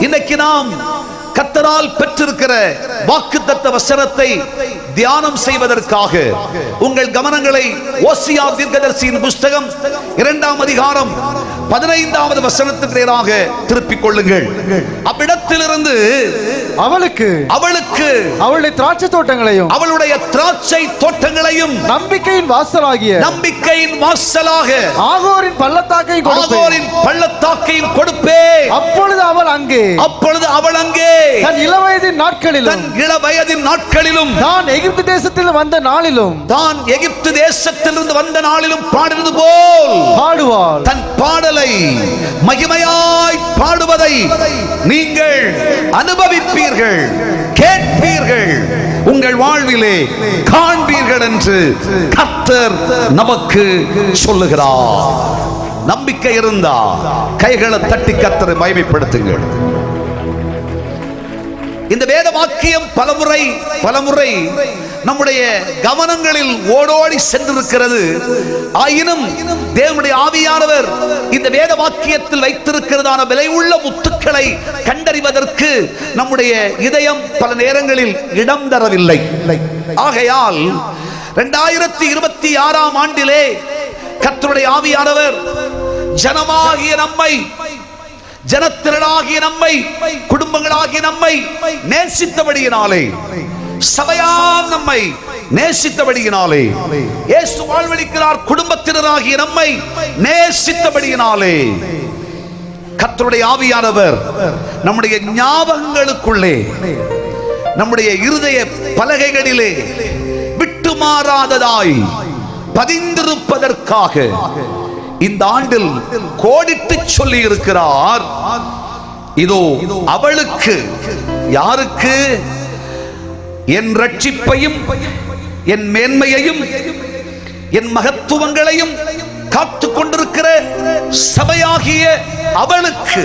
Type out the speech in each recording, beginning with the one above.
இன்னைக்கு நாம் கர்த்தரால் பெற்றிருக்கிற வாக்குத்தத்த வசனத்தை தியானம் செய்வதற்காக உங்கள் கவனங்களை ஓசியா தீர்க்கதரிசியின் புஸ்தகம் 2ஆம் அதிகாரம் 15வது வசனத்துக்கு நேராக திருப்பிக் கொள்ளுங்கள். அவ்விடத்திலிருந்து அவளுக்கு அவளுடைய திராட்சை தோட்டங்களையும் அவளுடைய திராட்சை தோட்டங்களையும் நம்பிக்கையின் வாசலாக ஆகோரின் பள்ளத்தாக்கையும் கொடுப்பே. அப்பொழுது அவள் அங்கே தன் இளவயதின் நாட்களிலும் தான் எகிப்து தேசத்தில் வந்த நாளிலும் பாடுவது போல் பாடுவாள். தன் பாடலை மகிமையாய் பாடுவதை நீங்கள் அனுபவிப்பீர்கள், கேட்பீர்கள், உங்கள் வாழ்விலே காண்பீர்கள் என்று கர்த்தர் நமக்கு சொல்லுகிறார். நம்பிக்கை இருந்தா கைகளை தட்டி கர்த்தரை மகிமைப்படுத்துங்கள். இந்த வேத வாக்கியம் பலமுறை நம்முடைய கவனங்களில் ஓடோடி சென்றிருக்கிறது. ஆயினும் தேவனுடைய ஆவியானவர் இந்த வேத வாக்கியத்தில் வைத்திருக்கிறதான விலை உள்ள முத்துக்களை கண்டறிவதற்கு நம்முடைய இதயம் பல நேரங்களில் இடம் தரவில்லை. ஆகையால் 2026ஆம் ஆண்டிலே கர்த்தருடைய ஆவியானவர் ஜனமாகிய நம்மை, ஜனத்திரளாகிய நம்மை, குடும்பங்களாகிய நம்மை நேசித்தபடியினாலே, சபையார் நம்மை நேசித்தபடியினாலே, இயேசு வாழ்வளிக்கிறார் குடும்பத்தினராகிய நம்மை நேசித்தபடியினாலே கர்த்தருடைய ஆவியானவர் நம்முடைய ஞாபகங்களுக்குள்ளே, நம்முடைய இருதய பலகைகளிலே விட்டு மாறாததாய் பதிந்திருப்பதற்காக இந்த ஆண்டில் கோடிட்டு சொல்லி இருக்கிறார். இதோ அவளுக்கு, யாருக்கு? என் ரட்சிப்பையும் என் மேன்மையையும் என் மகத்துவங்களையும் காத்து கொண்டிருக்கிற சபையாகிய அவளுக்கு,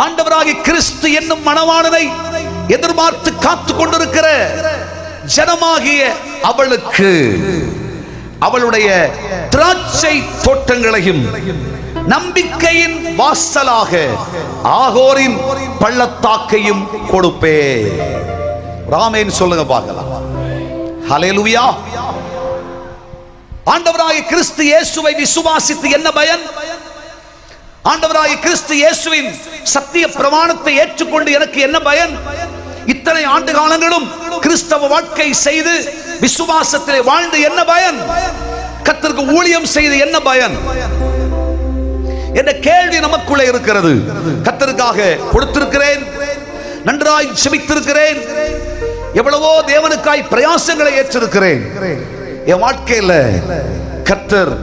ஆண்டவராகிய கிறிஸ்து என்னும் மணவாளனை எதிர்பார்த்து காத்து கொண்டிருக்கிற ஜனமாகிய அவளுக்கு அவளுடைய திராட்சை தோட்டங்களையும் நம்பிக்கையின் வாசலாக ஆகோரின் பள்ளத்தாக்கையும் கொடுப்பே. ராமேன் சொல்லுங்க பார்க்கலாம். ஹல்லேலூயா. ஆண்டவராகிய கிறிஸ்து இயேசுவை விசுவாசித்து என்ன பயன்? ஆண்டவராகிய கிறிஸ்து இயேசுவின் சத்திய பிரமாணத்தை ஏற்றுக்கொண்டு எனக்கு என்ன பயன்? இத்தனை ஆண்டு காலங்களும் கிறிஸ்தவ வாழ்க்கை செய்து விசுவாசத்திலே வாழ்ந்து என்ன பயன்? கர்த்தருக்கு ஊழியம் செய்து என்ன பயன் என்ற கேள்வி நமக்குள்ளே இருக்கிறது. கர்த்தருக்காக கொடுத்திருக்கிறேன், நன்றாய் செபித்திருக்கிறேன், எவ்வளவோ தேவனுக்காய் பிரயாசங்களை ஏற்றிருக்கிறேன். என் வாழ்க்கையில கர்த்தர்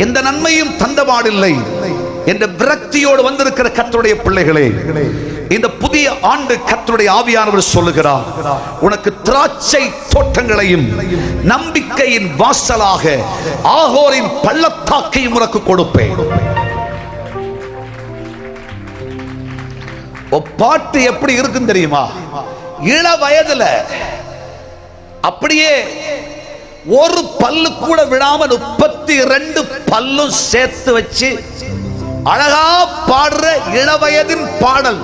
எந்த நன்மையும் தந்தபாடில்லை என்ற விரக்தியோடு வந்திருக்கிற கர்த்தருடைய பிள்ளைகளே, இந்த புதிய ஆண்டு கர்த்தருடைய ஆவியானவர் சொல்லுகிறார், உனக்கு திராட்சை தோட்டங்களையும் நம்பிக்கையின் வாசலாக ஆகோரின் பள்ளத்தாக்கையும் உனக்கு கொடுப்பேன். பாட்டு எப்படி இருக்கும் தெரியுமா? இள வயதுல அப்படியே ஒரு பல்லு கூட விடாம 32 பல்லும் சேர்த்து வச்சு அழகா பாடுற இளவயதின் பாடல்,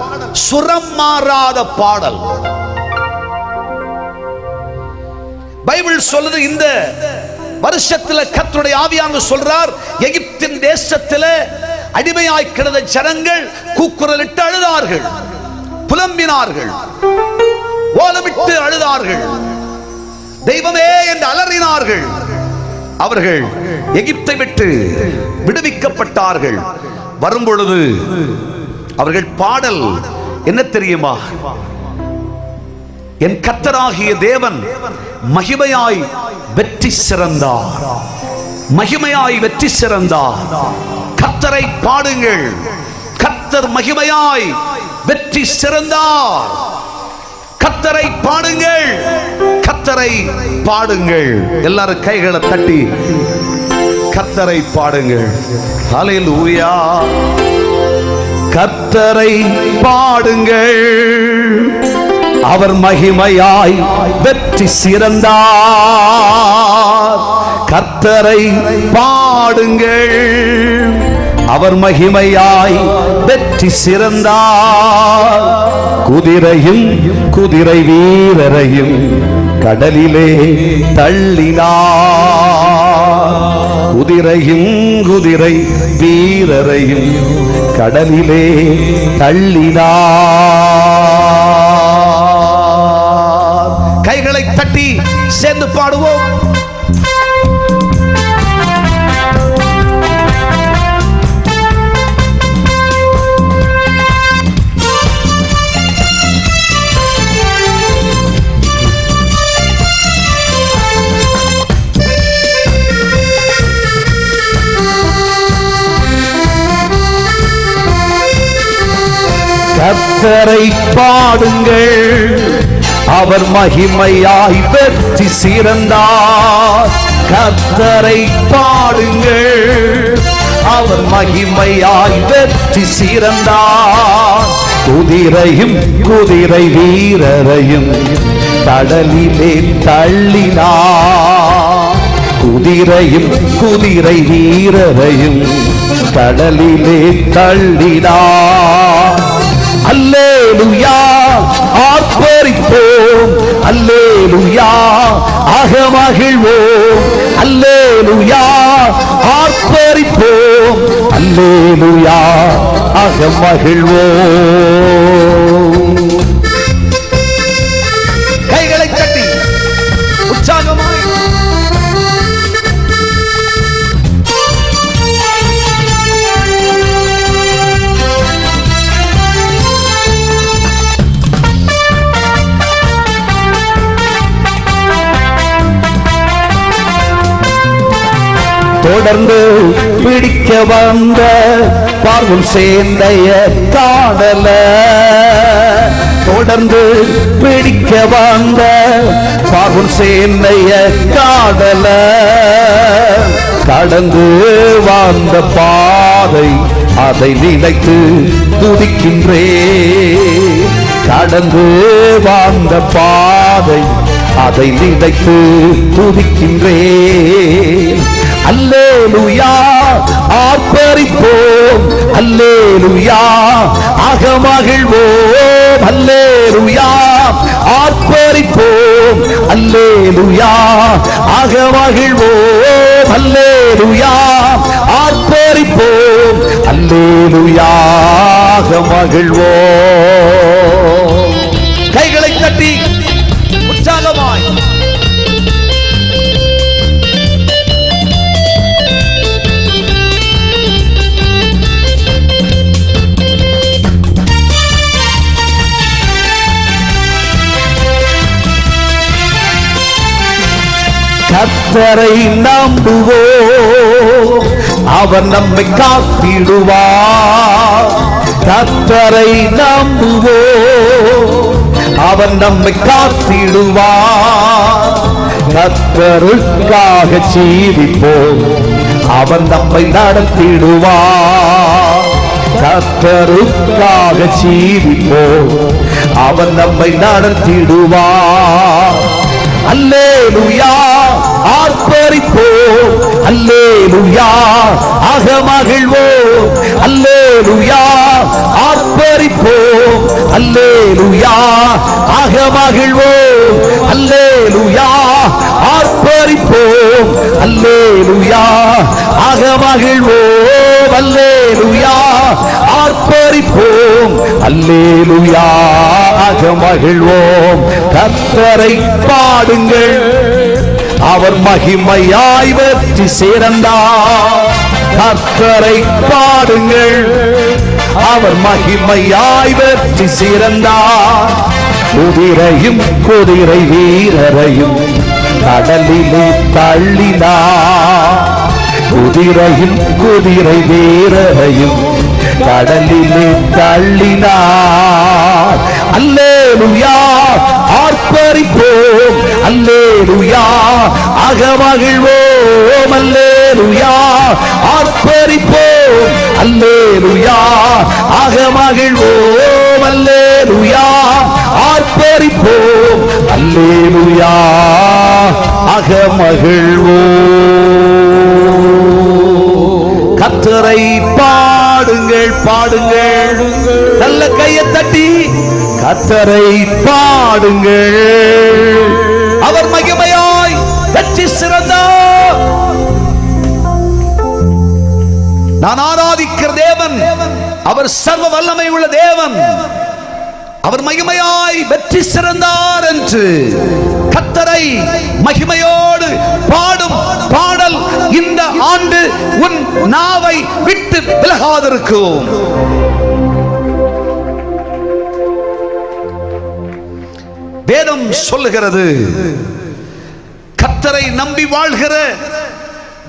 சுரம் மாறாத பாடல். பைபிள் சொல்லுது, இந்த வருஷத்துல கர்த்தருடைய ஆவியானவர் சொல்றார், எகிப்தின் தேசத்துல அடிமையாய் கிடந்த ஜனங்கள் கூக்குரலிட்டு அழுதார்கள், புலம்பினார்கள், ஓலமிட்டு அழுதார்கள், தெய்வமே என்று அலறினார்கள். அவர்கள் எகிப்தை விட்டு விடுவிக்கப்பட்டார்கள். வரும்பொழுது அவர்கள் பாடல் என்ன தெரியுமா? என் கர்த்தராகிய தேவன் மகிமையாய் வெற்றி சிறந்தார், மகிமையாய் வெற்றி சிறந்தார். கர்த்தரை பாடுங்கள், கர்த்தர் மகிமையாய் வெற்றி சிறந்தார். கர்த்தரை பாடுங்கள், கர்த்தரை பாடுங்கள். எல்லாரும் கைகளை தட்டி கர்த்தரை பாடுங்கள். ஹல்லேலூயா. கர்த்தரை பாடுங்கள், அவர் மகிமையாய் வெற்றி சிறந்தார். கர்த்தரை பாடுங்கள், அவர் மகிமையாய் வெற்றி சிறந்தார். குதிரையும் குதிரை வீரரையும் கடலிலே தள்ளினார். குதிரையும் குதிரை வீரரையும் கடலிலே தள்ளினார். கைகளை தட்டி சேர்ந்து பாடுவோம். கர்த்தரை பாடுங்கள், அவர் மகிமையாய் வெற்றி சிறந்தார். கர்த்தரை பாடுங்கள், அவர் மகிமையாய் வெற்றி சிறந்தார். குதிரையும் குதிரை வீரரையும் கடலிலே தள்ளினார். குதிரையும் குதிரை வீரரையும் கடலிலே தள்ளினார். அல்லேலூயா ஆர்ப்பரிப்போம், அல்லேலூயா அகமகிழ்வோம், அல்லேலூயா ஆர்ப்பரிப்போம், அல்லேலூயா அகமகிழ்வோம். கைகளை தட்டி உற்சாகமாய் தொடர்ந்து பிடிக்க வந்த பார்வும் சேந்தைய காணல. தொடர்ந்து பிடிக்க வந்த பார்வும் சேந்தைய காணல. கடந்து வந்த பாதை அதை நினைத்து துதிக்கின்றே. கடந்து வந்த பாதை அதை நினைத்து துதிக்கின்றே. அல்லேலூயா ஆர்ப்பரிப்போம், அல்லேலூயா அகமகிழ்வோம், அல்லேலூயா ஆர்ப்பரிப்போம், அல்லேலூயா அகமகிழ்வோம், அல்லேலூயா ஆர்ப்பரிப்போம், அல்லேலூயா அகமகிழ்வோம். கைகளை தட்டி உற்சாகமாய் கர்த்தரை நம்புவோம், அவர் நம்மை காத்திடுவார். கர்த்தரை நம்புவோம், அவர் நம்மை காத்திடுவார். கர்த்தருக்காக ஜீவிப்போம், அவர் நம்மை நடத்திடுவார். கர்த்தருக்காக ஜீவிப்போம், அவர் நம்மை நடத்திடுவார். அல்லேலூயா ஆர்ப்பரிப்போம், அல்லேலூயா அகமகிழ்வோம், அல்லேலூயா ஆர்ப்பரிப்போம், அல்லேலூயா அகமகிழ்வோம், அல்லேலூயா ஆர்ப்பரிப்போம், அல்லேலூயா அகமகிழ்வோம், அல்லேலூயா ஆர்ப்பரிப்போம், அல்லேலூயா அகமகிழ்வோம். கர்த்தரை பாடுங்கள், அவர் மகிமையாய் வெற்றி சிறந்தார். கர்த்தரை பாடுங்கள், அவர் மகிமையாய் வெற்றி சிறந்தார். குதிரையும் குதிரை வீரரையும் கடலிலே தள்ளினார். குதிரையும் குதிரை வீரரையும் கடலிலே தள்ளினார். அல்லேலூயா ஆர்ப்பரிப்போம், அல்லேலூயா அகமகிழ்வோம், அல்லேலூயா ஆர்ப்பரிப்போம், அல்லேலூயா அகமகிழ்வோம், அல்லேலூயா ஆர்ப்பரிப்போம், அல்லேலூயா அகமகிழ்வோம். கர்த்தரை பாடுங்கள். நல்ல கையை தட்டி கர்த்தரை பாடுங்கள். அவர் மகிமையாய் வெற்றி சிறந்தார். நான் ஆராதிக்கிற தேவன் அவர் சர்வ வல்லமை உள்ள தேவன். அவர் மகிமையாய் வெற்றி சிறந்தார் என்று கர்த்தரை மகிமையோடு பாடும் பாடல் இந்த ஆண்டு உன் நாவை விட்டு விலகாதிருக்கும். வேதம் சொல்லுகிறது, கர்த்தரை நம்பி வாழ்கிற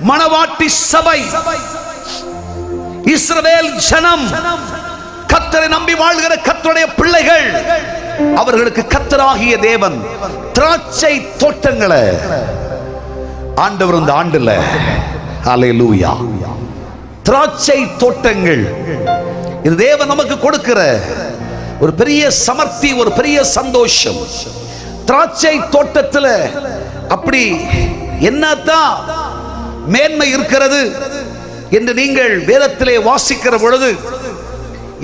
மணவாட்டி சபை, இஸ்ரவேல் ஜனம், கர்த்தரை நம்பி வாழ்கிற கர்த்தருடைய பிள்ளைகள், அவர்களுக்கு கர்த்தராகிய தேவன் திராட்சை தோட்டங்களை ஆண்டவர் இந்த ஆண்டுல, ஹல்லேலூயா, திராட்சை தோட்டங்கள் இது தேவன் நமக்கு கொடுக்கிற ஒரு பெரிய சமர்த்தி, ஒரு பெரிய சந்தோஷம். திராட்சை தோட்டத்தில் அப்படி என்னதான் மேன்மை இருக்கிறது என்று நீங்கள் வேதத்திலே வாசிக்கிற பொழுது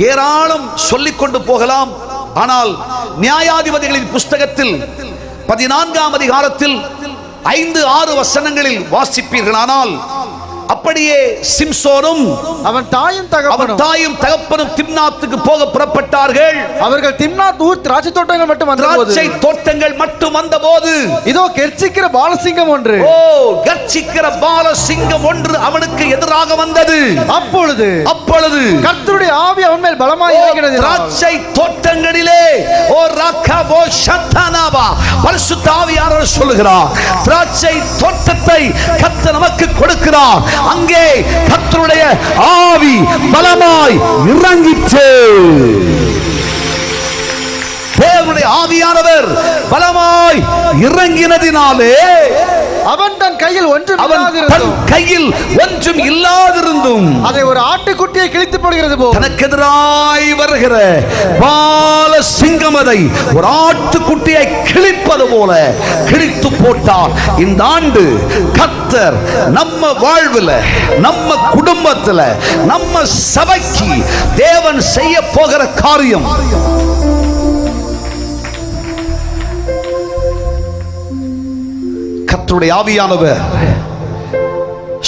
ஏராளம் சொல்லிக் கொண்டு போகலாம். ஆனால் நியாயாதிபதிகளின் புஸ்தகத்தில் 14ஆம் அதிகாரத்தில் 5-6 வசனங்களில் வாசிப்பீர்களானால், அப்படியே சிம்சோனும் அவன் தாயும் தகப்பனும் திம்னாத்துக்கு போக புறப்பட்டார்கள். அவர்கள் திம்னாத் ஊர் திராட்சை தோட்டங்கள் மட்டும் வந்தபோது, திராட்சை தோட்டங்கள் மட்டும் வந்தபோது, இதோ கெர்ச்சிக்கிற பாலசிங்கம் ஒன்று, கர்ச்சிக்கிற பாலசிங்கம் ஒன்று அவனுக்கு எதிராக வந்தது. அப்பொழுது கர்த்தருடைய ஆவி அவன் மேல் பலமாய் இறங்கினது. திராட்சை தோட்டங்களிலே ஓ ராகபோ ஷத்தனாபா பரிசுத்த ஆவியானவர் சொல்லுகிறார், திராட்சை தோட்டத்தை கர்த்தர் நமக்கு கொடுக்கிறார். அங்கே கர்த்தருடைய ஆவி பலமாய் இறங்கிற்று. தேவனுடைய ஆவியானவர் பலமாய் இறங்கினதினாலே அவன் தன் கையில் ஒன்றும் இல்லாதிருந்தும் அதை ஒரு ஆட்டுக்குட்டியை கிழித்து போடுகிறது போல், தனக்கு எதிராய் வருகிற பால சிங்கம் அதை ஒரு ஆட்டுக்குட்டியை கிழிப்பது போல கிழித்து போட்டார். இந்த ஆண்டு கர்த்தர் நம்ம வாழ்வில், நம்ம குடும்பத்தில், நம்ம சபைக்கு தேவன் செய்ய போகிற காரியம், கர்த்தருடைய ஆவியானவர்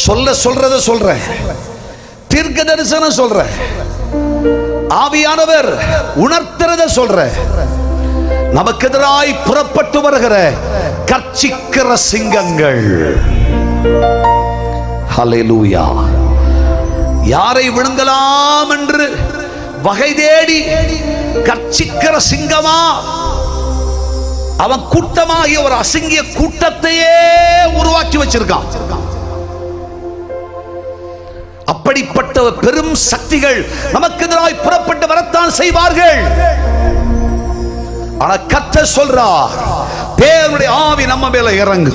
சொல்றத சொல்ற, தீர்க்க தரிசனம் சொல்ற, ஆவியானவர் உணர்த்துறத சொல்ற, நமக்கு எதிராய் புறப்பட்டு வருகிற கர்ச்சிக்கிற சிங்கங்கள், ஹல்லேலூயா, யாரை விழுங்கலாம் என்று வகை தேடி கர்ச்சிக்கிற சிங்கமா, அவன் கூட்டமாகிய ஒரு அசிங்கிய கூட்டத்தையே உருவாக்கி வச்சிருக்கான். அப்படிப்பட்ட பெரும் சக்திகள் நமக்கு எதிராய் புறப்பட்டு வரத்தான் செய்வார்கள். ஆனா கர்த்தர் சொல்றார், தேவனுடைய ஆவி நம்ம மேல இறங்கு.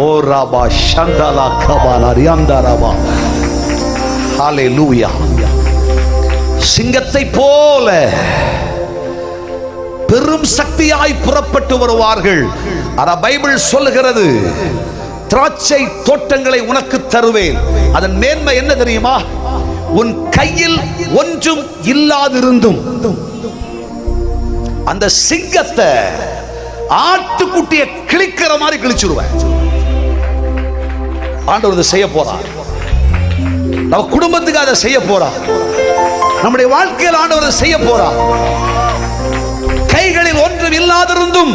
ஓ ராபா ஷந்தலா கபாலா ரியாந்தாராபா, ஹல்லேலூயா. சிங்கத்தை போல பெரும் சக்தியாய் புறப்பட்டு வருவார்கள். ஆனா பைபிள் சொல்லுகிறது, திராட்சை தோட்டங்களை உனக்கு தருவேன். அதன் மேன்மை என்ன தெரியுமா? உன் கையில் ஒன்றும் இல்லாதிருந்தும் அந்த சிங்கத்தை ஆட்டுக்குட்டியை கிழிக்கிற மாதிரி கிழிச்சிருவேன். ஆண்டவர் அதை செய்ய போறார். நம்ம குடும்பத்துக்கு அதை செய்ய போறார். நம்முடைய வாழ்க்கையில் ஆண்டவர் அதை செய்ய போறார். கைகளில் ஒன்றும் இல்லாதிருந்தும்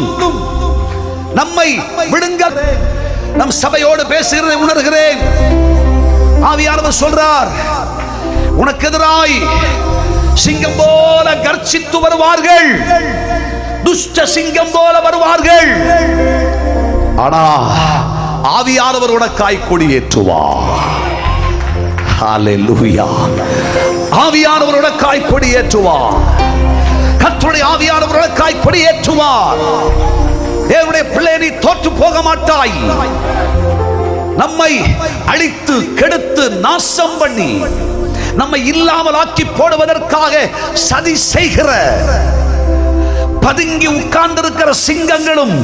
நம்மை விடுங்க. நம் சபையோடு பேசுகிறதை உணர்கிறேன். ஆவியானவர் சொல்றார், உனக்கு எதிராய் சிங்கம் போல கர்ச்சித்து வருவார்கள், துஷ்ட சிங்கம் போல வருவார்கள். ஆனா ஆவியானவர் உனக்காய் கொடியேற்றுவார். ஹல்லேலூயா. ஆவியானவர் உனக்காய் கொடியேற்றுவார். கர்த்தருடைய ஆவியானவர் உனக்காய் கொடியேற்றுவார். தேவனுடைய பிள்ளை, நீ தோற்று போக மாட்டாய். நம்மை அழித்து கெடுத்து நாசம் பண்ணி நம்மை இல்லாமல் ஆக்கி போடுவதற்காக சதி செய்கிற, பதுங்கி உட்கார்ந்திருக்கிற சிங்கங்களும்,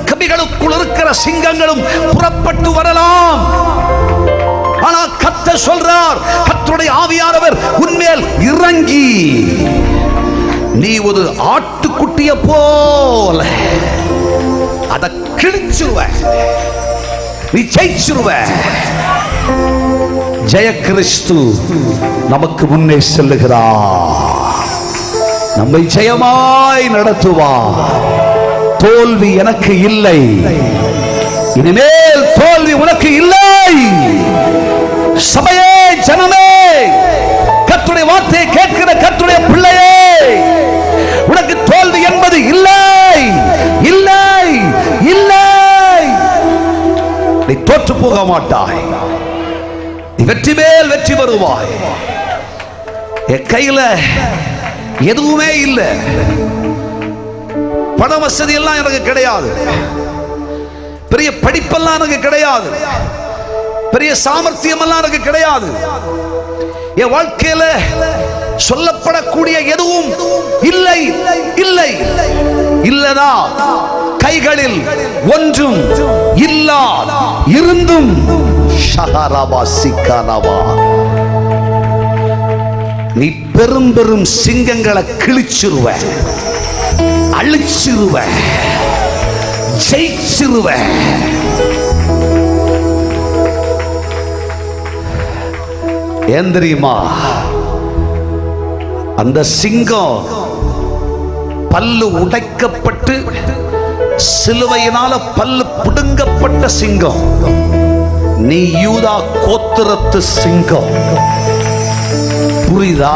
கபிகளுக்குள் இருக்கிற சிங்கங்களும் புறப்பட்டு வரலாம். ஆனா கர்த்தர் சொல்றார், கர்த்தருடைய ஆவியானவர் உன்மேல் இறங்கி நீ ஒரு ஆட்டுக்குட்டிய போல அதை கிழிச்சிருவ, நீ ஜெயிச்சிருவ. ஜெய கிறிஸ்து நமக்கு முன்னே செல்லுகிறார், நம்மை ஜெயமாய் நடத்துவார். தோல்வி எனக்கு இல்லை, இனிமேல் தோல்வி உனக்கு இல்லை. சபையே, ஜனமே, கர்த்தருடைய வார்த்தையை கேட்கிற கர்த்தருடைய பிள்ளையே, உனக்கு தோல்வி என்பது இல்லை, இல்லை, இல்லை. நீ தோற்று போக மாட்டாய், நீ வெற்றி மேல் வெற்றி வருவாய். என் கையில எதுவுமே இல்லை, பண வசதி எல்லாம் எனக்கு கிடையாது, பெரிய படிப்பெல்லாம் எனக்கு கிடையாது, பெரிய சாமர்த்தியம் எல்லாம் எனக்கு கிடையாது. என் வாழ்க்கையில சொல்லப்படக்கூடிய எதுவும் இல்லை, இல்லை, இல்லதா கைகளில் ஒன்றும் இல்லா இருந்தும் நீ பெரும் பெரும் சிங்கங்களை கிழிச்சிருவ, அழிச்சிருவ, ஜெயிச்சிருவ. ஏன் தெரியுமா? அந்த சிங்கம் பல்லு உடைக்கப்பட்டு சிலுவையினால பல்லு புடுங்கப்பட்ட சிங்கம். நீ யூதா கோத்திரத்து சிங்கம். புரியுதா?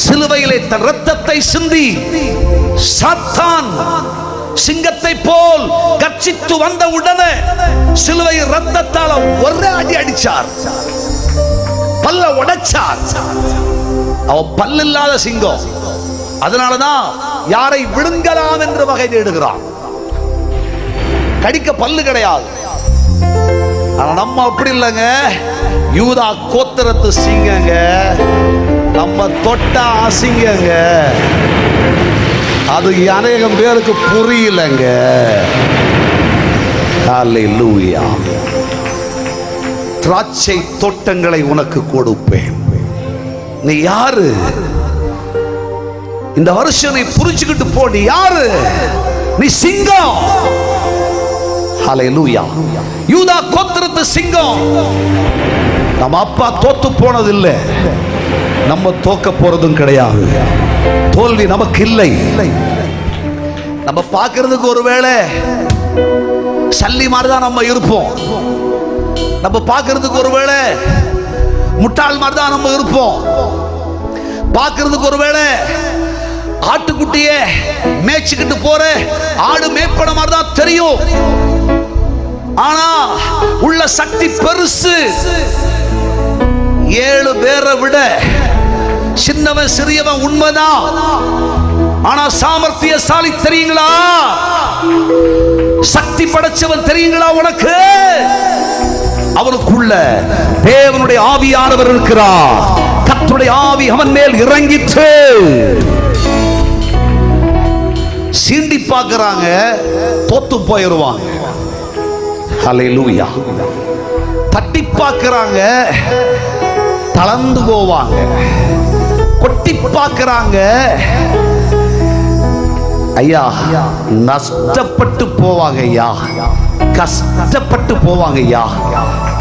சிலுவையிலே தன் இரத்தத்தை சிந்தி சாத்தான் சிங்கத்தை போல் கர்ச்சித்து வந்த உடனே சிலுவை இரத்தத்தால ஒரே அடி அடிச்சார், பல்ல உடைச்சார். அவ பல்லில்லாத சிங்கம். அதனாலதான் யாரை விழுங்கலாம் என்று வகை தேடுகிறான். கடிக்க பல்லு கிடையாது. ஆனா நம்ம அப்படி இல்லைங்க, யூதா கோத்திரத்து சிங்கங்க. நம்ம தொட்டா அசிங்கங்க. அது அநேகம் பேருக்கு புரியலங்க. ஹல்லேலூயா. திராட்சை தோட்டங்களை உனக்கு கொடுப்பேன். நீ யாரு? இந்த வருஷம் நீ புரிஞ்சுக்கிட்டு போ. நீ யாரு? நீ சிங்கம். ஹல்லேலூயா. யூதா கோத்திரத்து சிங்கம். நம்ம அப்பா தோத்து போனதில்லை, நம்ம தோக்க போறதும் கிடையாது. தோல்வி நமக்கு இல்லை. நம்ம பார்க்கிறதுக்கு ஒருவேளை சல்லி மாதிரிதான் நம்ம இருப்போம். நம்ம பார்க்கிறதுக்கு ஒருவேளை முட்டாள் மாதிரிதான் நம்ம இருப்போம். பார்க்கிறதுக்கு ஒருவேளை ஆட்டுக்குட்டிய மேய்ச்சிக்கிட்டு போற ஆடு மேய்ப்பன மாதிரிதான் தெரியும். ஆனா உள்ள சக்தி பெருசு. 7 பேரை விட சின்னவன் சிறியவன் உண்மைதான். ஆனா சாமர்த்தியசாலி தெரியுங்களா? சக்தி படைச்சவன் தெரியுங்களா உனக்கு? அவனுக்குள்ள தேவனுடைய ஆவியானவர் இருக்கிறார். கர்த்தருடைய ஆவி அவன் மேல் இறங்கிட்டு சீண்டி பார்க்கறாங்க, தோத்து போயிடுவாங்க. ஹல்லேலூயா. தட்டி பார்க்கறாங்க, தளர்ந்து போவாங்க. கொட்டி பார்க்கறாங்க, ஐயா நஷ்டப்பட்டு போவாங்க. ஐயா கஷ்டப்பட்டு போவாங்க. ஐயா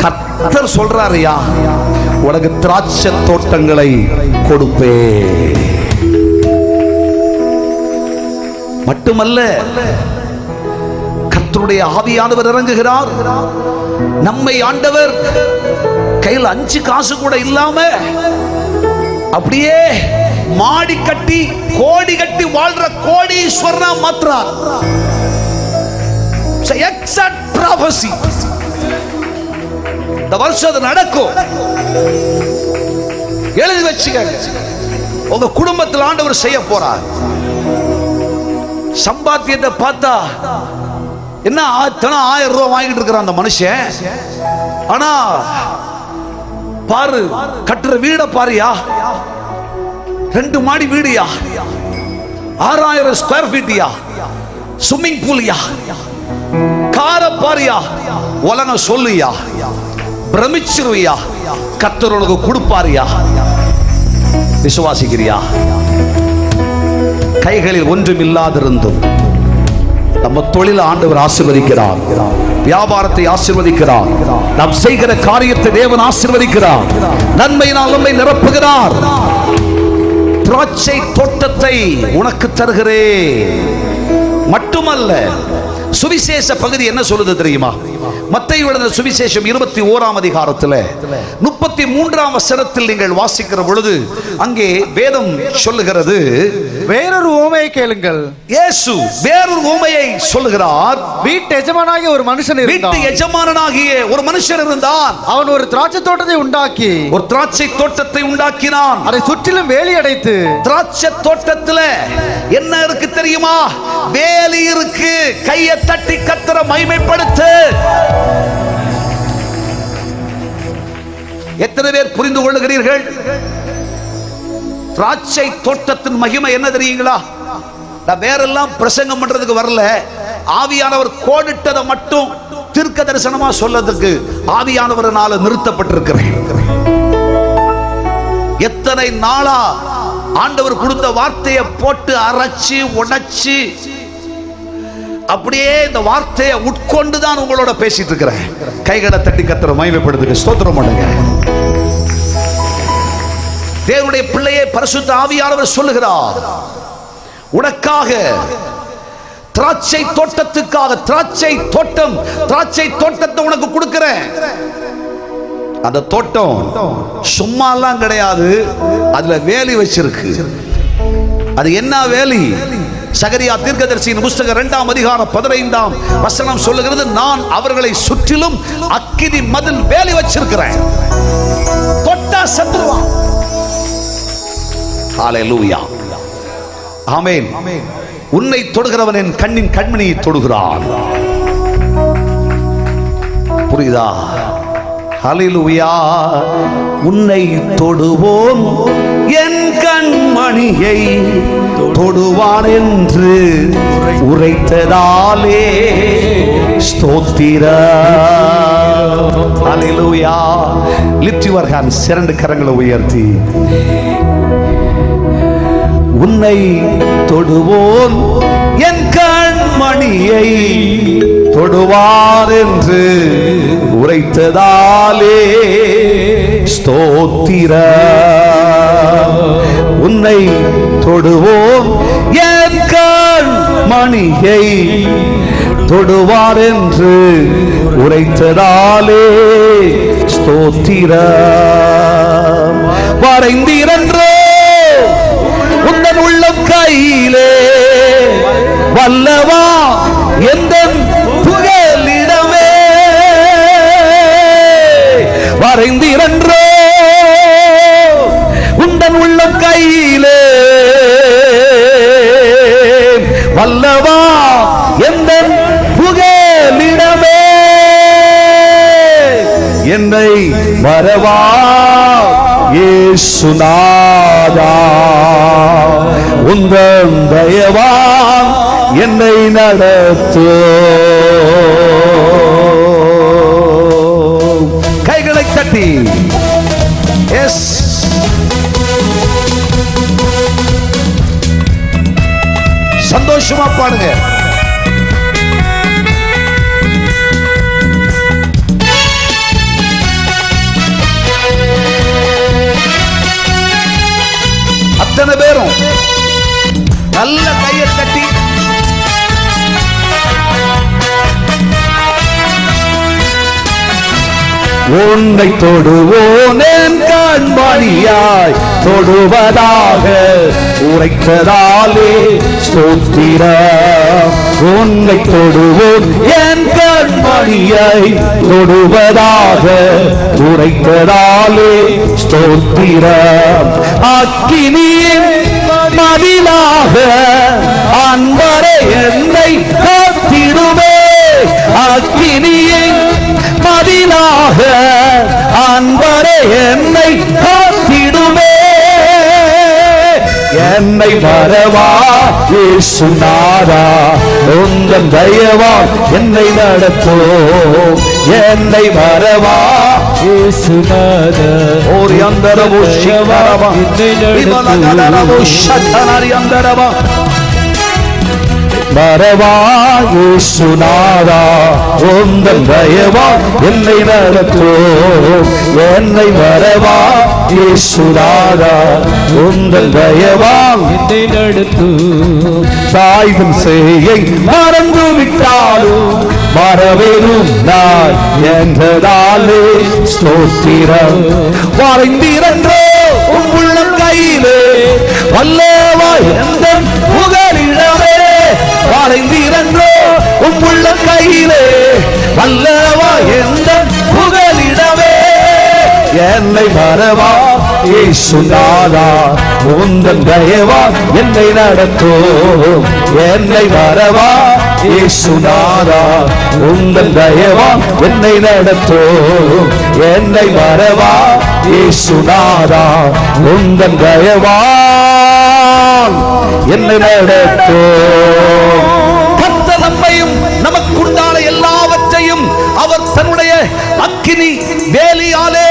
கர்த்தர் சொல்றாரு, ஐயா உனக்கு திராட்சை தோட்டங்களை கொடுப்பே. மட்டுமல்ல, கர்த்தருடைய ஆவியானவர் இறங்குகிறார். நம்மை ஆண்டவர் கையில் 5 காசு கூட இல்லாம அப்படியே மாடி கட்டி கோடி கட்டி வாழ்ற கோடீஸ்வரனா மாத்துறார். Exact prophecy. இந்த வருஷம் அது நடக்கும். எழுதி வச்சுக்கங்க. உங்க குடும்பத்தில் ஆண்டவர் செய்ய போறார். சம்பாத்தியத்தை பார்த்தா என்ன 1000 ரூபாய் வாங்கிட்டு இருக்கிறான் அந்த மனுஷன். ஆனா பாரு, கட்டுற வீட பாருயா, 2 மாடி வீடுயா, 6000 ஸ்கொயர் ஃபீட்யா, ஸ்விம்மிங் பூல்யா, காரப்பாரியா உலகம் சொல்லுயா, பிரமிச்சிருவியா, கர்த்தர் உனக்கு கொடுப்பாரியா. விசுவாசிக்கிறியா? கைகளில் ஒன்றும் இல்லாதிருந்தும் நம்ம தொழில் ஆண்டவர் ஆசீர்வதிக்கிறார், வியாபாரத்தை ஆசீர்வதிக்கிறார், நாம் செய்கிற காரியத்தை தேவன் ஆசீர்வதிக்கிறார், நன்மையினால் நம்மை நிரப்புகிறார். திராட்சை தோட்டத்தை உனக்கு தருகிறேன் மட்டுமல்ல. சுவிசேஷ பகுதி என்ன சொல்லுது தெரியுமா? மத்தேயு எழுதின சுவிசேஷம் 21ஆம் அதிகாரத்தில் 33ஆம் வசனத்தில் நீங்கள் வாசிக்கிற பொழுது அங்கே வேதம் சொல்லுகிறது, வேறொரு உவமையை கேளுங்கள். இயேசு வேறொரு உவமையை சொல்லுகிறார். வீட்டு எஜமானாகிய ஒரு மனுஷன் வீட்டு எஜமானனாகிய ஒரு மனுஷன் இருந்தான். அவன் ஒரு திராட்சை தோட்டத்தை உண்டாக்கி, ஒரு திராட்சை தோட்டத்தை உண்டாக்கினான். அதை சுற்றிலும் வேலி அடைத்து. திராட்சை தோட்டத்தில் என்ன இருக்கு தெரியுமா? வேலி இருக்கு. கையை தட்டி கர்த்தரை மகிமைப்படுத்து. எத்தனை பேர் புரிந்து கொள்ளுகிறீர்கள்? திராட்சை தோட்டத்தின் மகிமை என்ன தெரியுங்களா? நான் வேறெல்லாம் பிரசங்கம் பண்றதுக்கு வரல. ஆவியானவர் கோடிட்டதை மட்டும் தீர்க்க தரிசனமா சொல்லதுக்கு ஆவியானவரால் நிறுத்தப்பட்டிருக்கிறேன். எத்தனை நாளா ஆண்டவர் கொடுத்த வார்த்தையை போட்டு அரைச்சு உடைச்சு அப்படியே இந்த வார்த்தையை உட்கொண்டுதான் உங்களோட பேசிட்டு இருக்கிறேன். கைகளை தட்டி கர்த்தரை மகிமைப்படுத்துங்க, ஸ்தோத்திரம் பண்ணுங்க. தேவனுடைய பிள்ளையை பரிசுத்த ஆவியானவர் சொல்லுகிறார், உனக்காக திராட்சை தோட்டத்துக்காக திராட்சை தோட்டத்தை உனக்கு கொடுக்கிறேன். அந்த தோட்டம் சும்மா எல்லாம் கிடையாது, அதுல வேலி வச்சிருக்கு. அது என்ன வேலி? சகரியா தீர்க்கதரிசியின் புத்தகம் 2ஆம் அதிகாரம் 15ஆம் வசனம் சொல்லுகிறது, நான் அவர்களை சுற்றிலும் அக்கினி மதில் வேலி வச்சிருக்கிறேன். தொட்டா சத்துருவா. ஹல்லேலூயா, ஆமென். உன்னை தொடுகிறவன் என் கண்ணின் கண்மணியை தொடுகிறான். புரியுதா? ஹல்லேலூயா. உன்னை தொடுவோம் என் கண்மணியை தொடுவான் என்று உரைத்ததாலே ஸ்தோத்திரம். ஹல்லேலூயா. Lift your hands. இரண்டு கரங்களை உயர்த்தி, உன்னை தொடுவோன் என் கண்மணியை தொடுவார் என்று உரைத்ததாலே ஸ்தோத்திரம். உன்னை தொடுவோம் என் கண்மணியை தொடுவார் என்று உரைத்ததாலே ஸ்தோத்திரம். வரைந்தீரன்றோ உந்தன் உள்ளம் கையிலே, வல்லவா எந்த புகலிடமே. வரைந்தீரன்றோ உந்தன் உள்ளம் கையிலே, வல்லவா எந்த புகலிடமே. என்னை வரவா இயேசுநாதா, உந்தன் தயவால் என்னை நடத்து. கைகளை தட்டி எஸ் சந்தோஷமா பாடுங்க. அத்தனை பேரும் நல்ல கையை தட்டி உன்னை தொடுவோன் என் கண்மணியாய் தொடுவதாக உரைத்ததாலே ஸ்தோத்திரம். உன்னை தொடுவோன் என் கண்மணியாய் தொடுவதாக உரைத்ததாலே ஸ்தோத்திரம். அக்கினியின் மதிலாக அன்பரே என்னை காத்திடுமே. அக்கினியின் மதிலாக அன்பரே என்னை காத்திடுமே. என்னை மறவா இயேசுநாதா, உந்தன் தயவால் என்னை நடத்தோ. என்னை மறவா இயேசுநாதா, ஓரி அந்தரவோ சிவரவா விமலகடரவோ சட்டனரி அந்தரவா. மறவா இயேசுநாதா, உந்தன் தயவால் என்னை நடத்தோ. என்னை மறவா இயேசுநாதா, உந்தன் தயவால் என்னை நடத்தோ. தாய்தன் செய்யை மறந்து விட்டாலும் மறவேனும் நான் என்றதாலே ஸ்தோத்திரம். வரைந்திரன்றோ உன் உள்ளங்கையிலே வல்லவா எந்தன் புகலிடமே. வரைந்திரன்றோ உன் உள்ளங்கையிலே வல்லவா எந்தன் புகலிடமே. என்னை மறவா இயேசுநாதா, உந்தன் தயவா என்னை நடத்தோ. என்னை மறவா இயேசுநாதா, உந்தன் தயவா என்னை நடத்தோ. என்னை மறவா இயேசுநாதா, உந்தன் தயவா என்னை நடத்தோ. கர்த்தர் நம்மையும் நமக்குண்டான எல்லாவற்றையும் அவர் தன்னுடைய அக்கினி வேலியாலே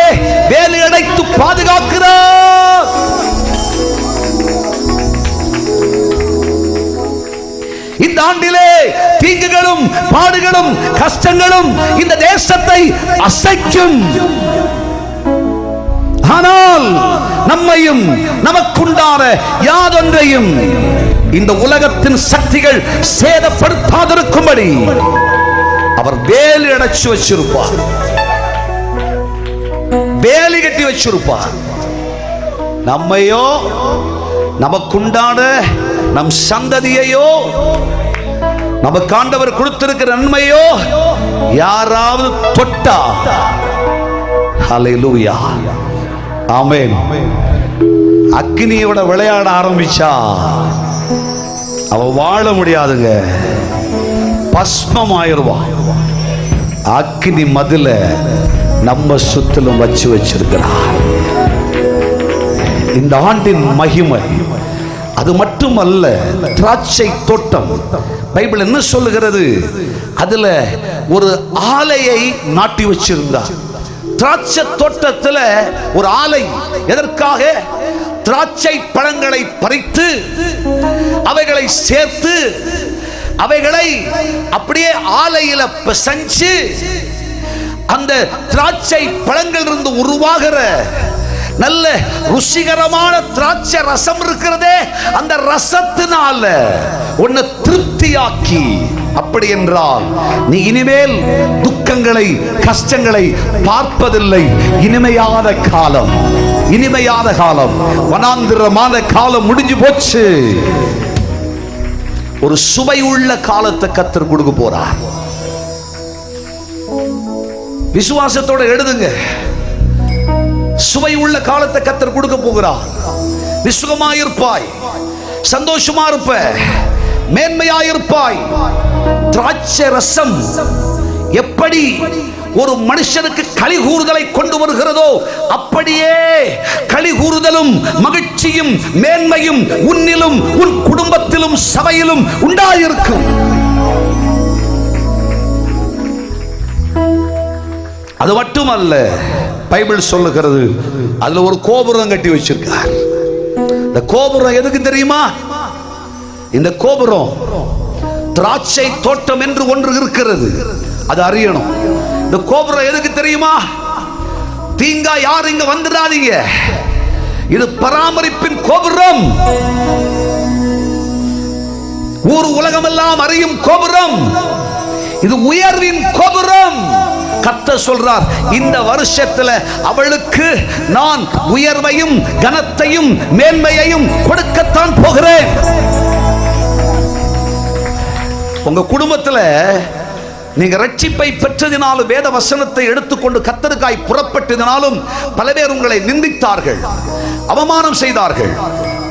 வேலி அடைத்து பாதுகாக்கிறார். இந்த ஆண்டிலே தீங்குகளும் பாடுகளும் கஷ்டங்களும் இந்த தேசத்தை அசைக்கும். ஆனால் நம்மையும் நமக்குண்டான யாதொன்றையும் இந்த உலகத்தின் சக்திகள் சேதப்படுத்தாதிருக்கும்படி அவர் வேலி அடைச்சு வச்சிருப்பார், வேலி கட்டி வச்சிருப்பார். நம்மையோ நமக்குண்டான நம் சந்ததியையோ நமக்கு ஆண்டவர் கொடுத்திருக்கிற நன்மையோ யாராவது தொட்டா, ஹல்லேலூயா, ஆமென், அக்கினியோட விளையாட ஆரம்பிச்சா அவ வாழ முடியாதுங்க, பஸ்மமாயிருவான். அக்கினி மதில நம்ம சுத்திலும் வச்சு வச்சிருக்கிறார். இந்த ஆண்டின் மகிமை அது மட்டுமல்ல, திராட்சை தோட்டம். பைபிள் என்ன சொல்லுகிறது? அதுல ஒரு ஆலையை நாட்டி வச்சிருந்தார். திராட்சை தோட்டத்தில் ஒரு ஆலை. எதற்காக? திராட்சை பழங்களை பறித்து அவைகளை சேர்த்து அவைகளை அப்படியே ஆலையில பிசைஞ்சு அந்த திராட்சை பழங்கள் இருந்து உருவாகிற நல்ல ருசிகரமான திராட்சை ரசம் இருக்கிறதே, அந்த ரசத்தினால உன்னை திருப்தியாக்கி. அப்படி என்றால் நீ இனிமேல் துக்கங்களை கஷ்டங்களை பார்ப்பதில்லை. இனிமையான காலம், இனிமையான காலம், வனாந்திரமான காலம் முடிஞ்சு போச்சு. ஒரு சுவை உள்ள காலத்தை கர்த்தர் கொடுக்க போறார். விசுவாசத்தோட எழுதுங்க. சுவை உள்ள காலத்தை கர்த்தர் கொடுக்க போகிறார். நீ சுகமாயிருப்பாய், சந்தோஷமா இருப்ப, மேன்மையாயிருப்பாய். திராட்சை ரசம் எப்படி ஒரு மனுஷனுக்கு களி கூறுதலை கொண்டு வருகிறதோ அப்படியே களி கூறுதலும் மகிழ்ச்சியும் மேன்மையும் உன்னிலும் உன் குடும்பத்திலும் சபையிலும் உண்டாயிருக்கும். அது மட்டுமல்ல, பைபிள் சொல்லுகிறது அதுல ஒரு கோபுரம் கட்டி வச்சிருக்கார். இந்த கோபுரம் எதுக்கு தெரியுமா? இந்த கோபுரம் திராட்சை தோட்டம் என்று ஒன்று இருக்கிறது, அது அறியணும். இந்த கோபுரம் எதுக்கு தெரியுமா? தீங்கா யார் இங்க வந்துடாதீங்க, இது பராமரிப்பின் கோபுரம். ஊர் உலகமெல்லாம் அறியும் கோபுரம். இது உயர்வின் கோபுரம். கர்த்தர் சொல்றார், இந்த வருஷத்துல அவளுக்கு நான் உயர்வையும் கனத்தையும் மேன்மையையும் கொடுக்கத்தான் போகிறேன். உங்க குடும்பத்துல நீங்க ரட்சிப்பை பெற்றதினாலும் வேத வசனத்தை எடுத்துக்கொண்டு கர்த்தருக்காய் புறப்பட்டதினாலும் பல பேர் உங்களை நிந்தித்தார்கள், அவமானம் செய்தார்கள்,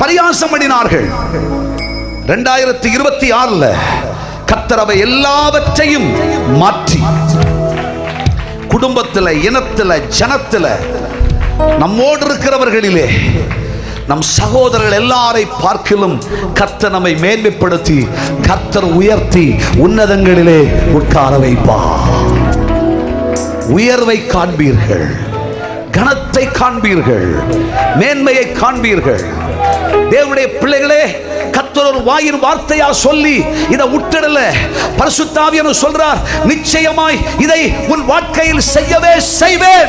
பரியாசம் பண்ணினார்கள். 2026 கர்த்தர் அவை எல்லாவற்றையும் மாற்றி குடும்பத்தில், இனத்தில், ஜனத்தில், நம்மோடு இருக்கிறவர்களிலே நம் சகோதரர்கள் எல்லாரை பார்க்கிலும் கர்த்தர் நம்மை மேன்மைப்படுத்தி கர்த்தர் உயர்த்தி உன்னதங்களிலே உட்கார வைப்பார். உயர்வை காண்பீர்கள், கனத்தை காண்பீர்கள், மேன்மையை காண்பீர்கள். தேவனுடைய பிள்ளைகளே, கர்த்தர் ஒரு வாயின் வார்த்தையா சொல்லி இதை விட்டுடல. பரிசுத்த ஆவியானவர் சொல்றார், நிச்சயமாய் இதை உன் வாழ்க்கையில் செய்யவே செய்வேன்.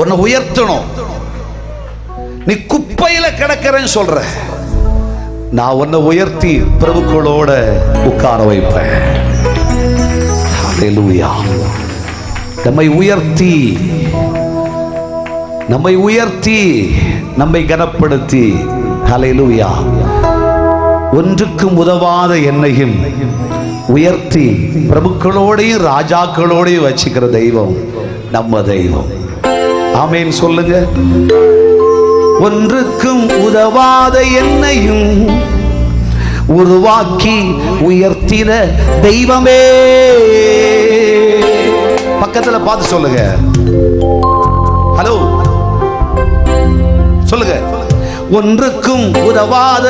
உன்னை உயர்த்தணும். நீ குப்பையில கிடக்கிறேன்னு சொல்ற, நான் உன்னை உயர்த்தி பிரபுக்களோட உட்கார வைப்பேன். ஹல்லேலூயா. நம்மை உயர்த்தி நம்மை கனப்படுத்தி, ஹல்லேலூயா, ஒன்றுக்கும் உதவாத என்னையும் உயர்த்தி பிரபுக்களோடையும் ராஜாக்களோடையும் வச்சுக்கிற தெய்வம் நம்ம தெய்வம். ஆமென் சொல்லுங்க. ஒன்றுக்கும் உதவாத என்னையும் உருவாக்கி உயர்த்தின தெய்வமே. பக்கத்துல பார்த்து சொல்லுங்க. ஹலோ சொல்லுங்க. ஒன்றுக்கும் உதவாத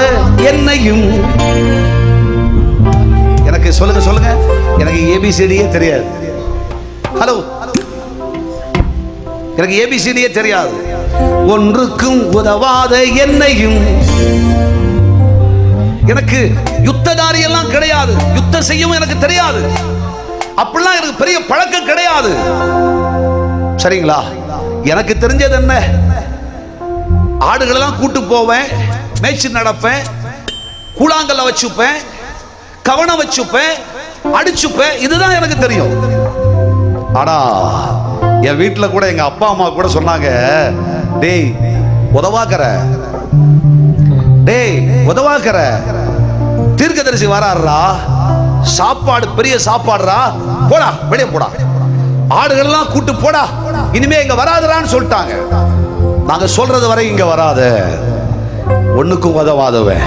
என்னையும், எனக்கு சொல்லுங்க சொல்லுங்க, எனக்கு ஏபிசிடியே தெரியாது. ஹலோ, எனக்கு ஏபிசிடியே தெரியாது. ஒன்றுக்கும் உதவாத என்னையும், எனக்கு யுத்ததாரி எல்லாம் கிடையாது, யுத்தம் செய்யவும் எனக்கு தெரியாது, அப்படிலாம் எனக்கு பெரிய பழக்கம் கிடையாது. சரிங்களா? எனக்கு தெரிஞ்சது என்ன, ஆடுகளெல்லாம் கூட்டு போவேன், மேய்ச்சி நடப்பேன், கூழாங்கல்ல வச்சுப்பேன், கவனம் வச்சுப்பேன், அடிச்சுப்பேன், இதுதான் எனக்கு தெரியும். ஆனா என் வீட்டில் கூட எங்க அப்பா அம்மா கூட சொன்னாங்க, டேய் உதவாக்கற, டேய் உதவாக்கற, தீர்க்கதரிசி வராருடா, சாப்பாடு பெரிய சாப்பாடுடா, போடா வெளியே போடா, ஆடுகள்லாம் கூட்டு போடா, இனிமே இங்க வராதுடான்னு சொல்லிட்டாங்க. நாங்க சொல்றது வரை இங்க வராத, ஒண்ணுக்கும் உதவாதவன்,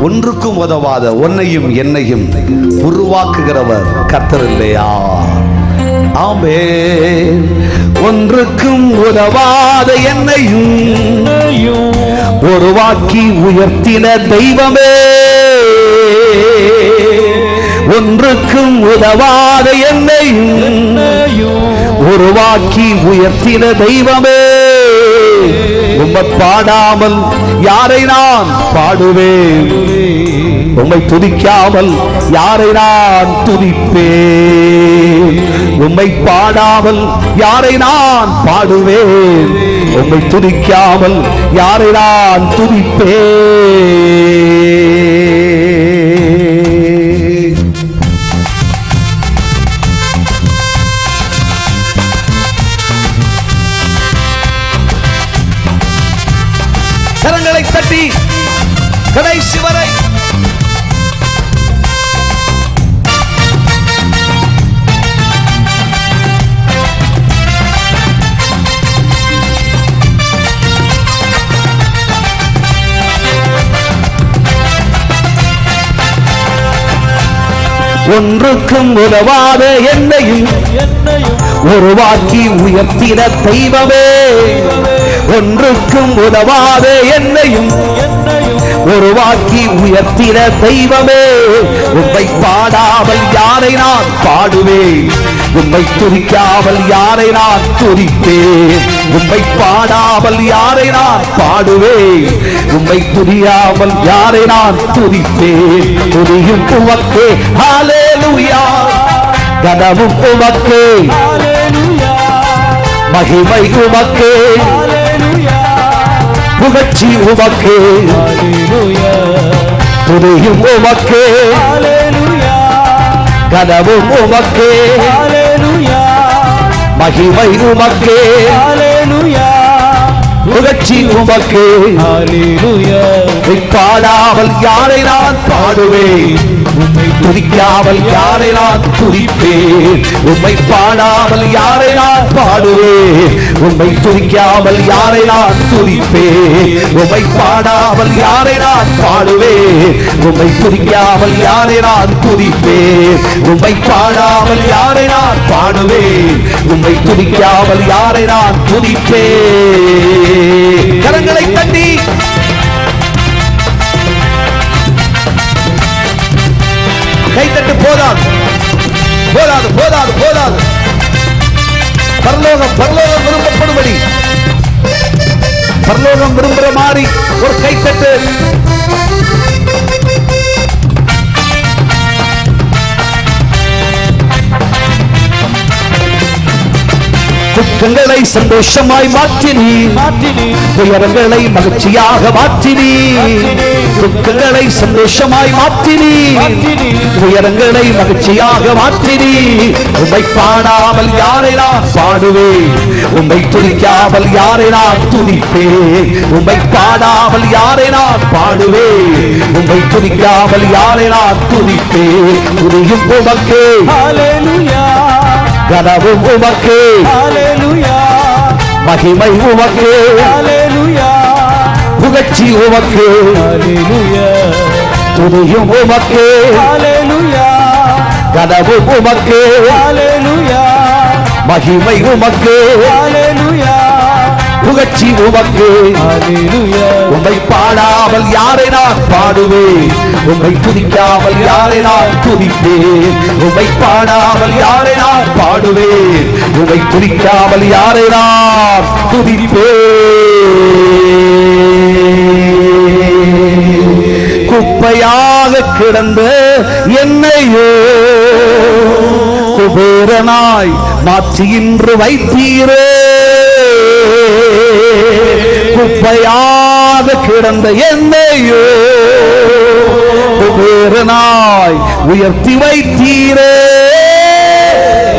ஒன்றுக்கும் உதவாத உன்னையும் என்னையும் உருவாக்குகிறவர் கர்த்தர் இல்லையா? ஆமென். ஒன்றுக்கும் உதவாத என்னையும் உருவாக்கி உயர்த்தின தெய்வமே. ஒன்றுக்கும் உதவாத என்னையும் உருவாக்கி உயர்த்தின தெய்வமே. உம்மை பாடாமல் யாரை நான் பாடுவேன், உம்மை துதிக்காமல் யாரை நான் துதிப்பேன். உம்மை பாடாமல் யாரை நான் பாடுவேன், உம்மை துதிக்காமல் யாரை நான் துதிப்பேன். கரங்களை தட்டி கடைசி வரை ஒன்றுக்கும் உதவாத என்னையும் உருவாக்கி உயர்த்தின தெய்வமே. ஒன்றுக்கும் உதவாத என்னையும் உருவாக்கி உயர்த்தின தெய்வமே. உம்மை பாடாமல் யாரை நான் பாடுவேன், உம்மை துதிக்காமல் யாரை நான் துதிப்பேன். உம்மை பாடாமல் யாரை நான் பாடுவேன், உம்மை துதியாமல் யாரை நான் துதிப்பேன். துதியும் உமக்கே ஹல்லேலூயா, கனமும் உமக்கே ஹல்லேலூயா, மகிமை உமக்கே ஹல்லேலூயா, புகழ்ச்சி உமக்கே ஹல்லேலூயா, துதியும் உமக்கே ஹல்லேலூயா, கனமும் உமக்கே ஹல்லேலூயா, மகிமை உமக்கே ஹல்லேலூயா, புகழ்ச்சி உமக்கே ஹல்லேலூயா. பாடாமல் யாரை நான் பாடுவேன், உம்மை துதிக்காமல் யாரை நான் துதிப்பேன், உம்மை பாடாமல் யாரை நான் பாடுவேன், உம்மை துதிக்காமல் யாரை நான் துதிப்பேன், உம்மை பாடாமல் யாரை நான் பாடுவேன், உம்மை துதிக்காமல் யாரை நான் துதிப்பேன், உம்மை பாடாமல் யாரை நான் பாடுவேன், உம்மை துதிக்காமல் யாரை நான் துதிப்பேன். கரங்களை தட்டி கைத்தட்டு. போதாது போதாது போதாது போதாது. பரலோகம் பரலோகம் விரும்பப்படும்படி, பரலோகம் விரும்புற மாதிரி ஒரு கைத்தட்டு. துக்கங்களை சந்தோஷமாய் மாற்றினி, துயரங்களை மகிழ்ச்சியாக மாற்றினி, துக்கங்களை சந்தோஷமாய் மாற்றினி, துயரங்களை மகிழ்ச்சியாக மாற்றினி. உம்மை பாடாமல் யாரை நான் பாடுவேன், உம்மை துதிக்காமல் யாரை நான் துதிப்பேன், உம்மை பாடாமல் யாரை நான் பாடுவேன், உம்மை துதிக்காமல் யாரை நான் துதிப்பேன். துதியும் உமக்கே, ஹல்லேலூயா, கனவும் உமக்கே, ஹல்லேலூயா, மகிமை உமக்கே, ஹல்லேலூயா, புகழ்ச்சி உமக்கே, ஹல்லேலூயா, துதியும் உமக்கே, ஹல்லேலூயா, கனவும் உமக்கே, ஹல்லேலூயா, மகிமை உமக்கே, ஹல்லேலூயா, புகழ்ச்சி உமக்கே, ஹல்லேலூயா. உம்மை பாடாமல் யாரை நான் பாடுவேன், உம்மை துதிக்காமல் யாரை நான் துதிப்பேன், உம்மை பாடாமல் யாரை நான் பாடுவேன், உம்மை துதிக்காமல் யாரை நான் துதிப்பேன். குப்பையாக கிடந்த என்னையோ குபேரனாய் மாற்றி இன்று வைத்தீரே, குப்பையாக கிடந்த என்னையோ குபேரனாய் உயர்த்தி வைத்தீரே.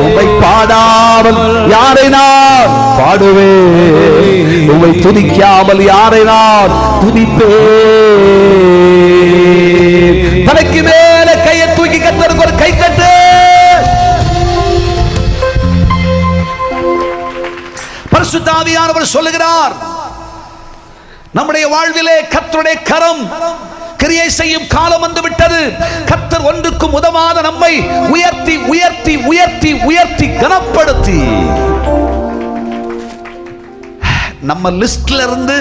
உம்மை பாடாமல் யாரை நான் பாடுவேன், உம்மை துதிக்காமல் யாரை நான் துதிப்பேன். தலைக்கு மேல கையை தூக்கி கத்தருக்கு ஒரு கை தட்டு. பரிசுத்த ஆவியானவர் சொல்லுகிறார், நம்முடைய வாழ்விலே கர்த்தருடைய கரம் கிரியை செய்யும் காலம் வந்து விட்டது. கர்த்தர் ஒன்றுக்கும் உதவாத நம்மை உயர்த்தி உயர்த்தி உயர்த்தி உயர்த்தி கனப்படுத்தி நம்ம லிஸ்ட்ல இருந்து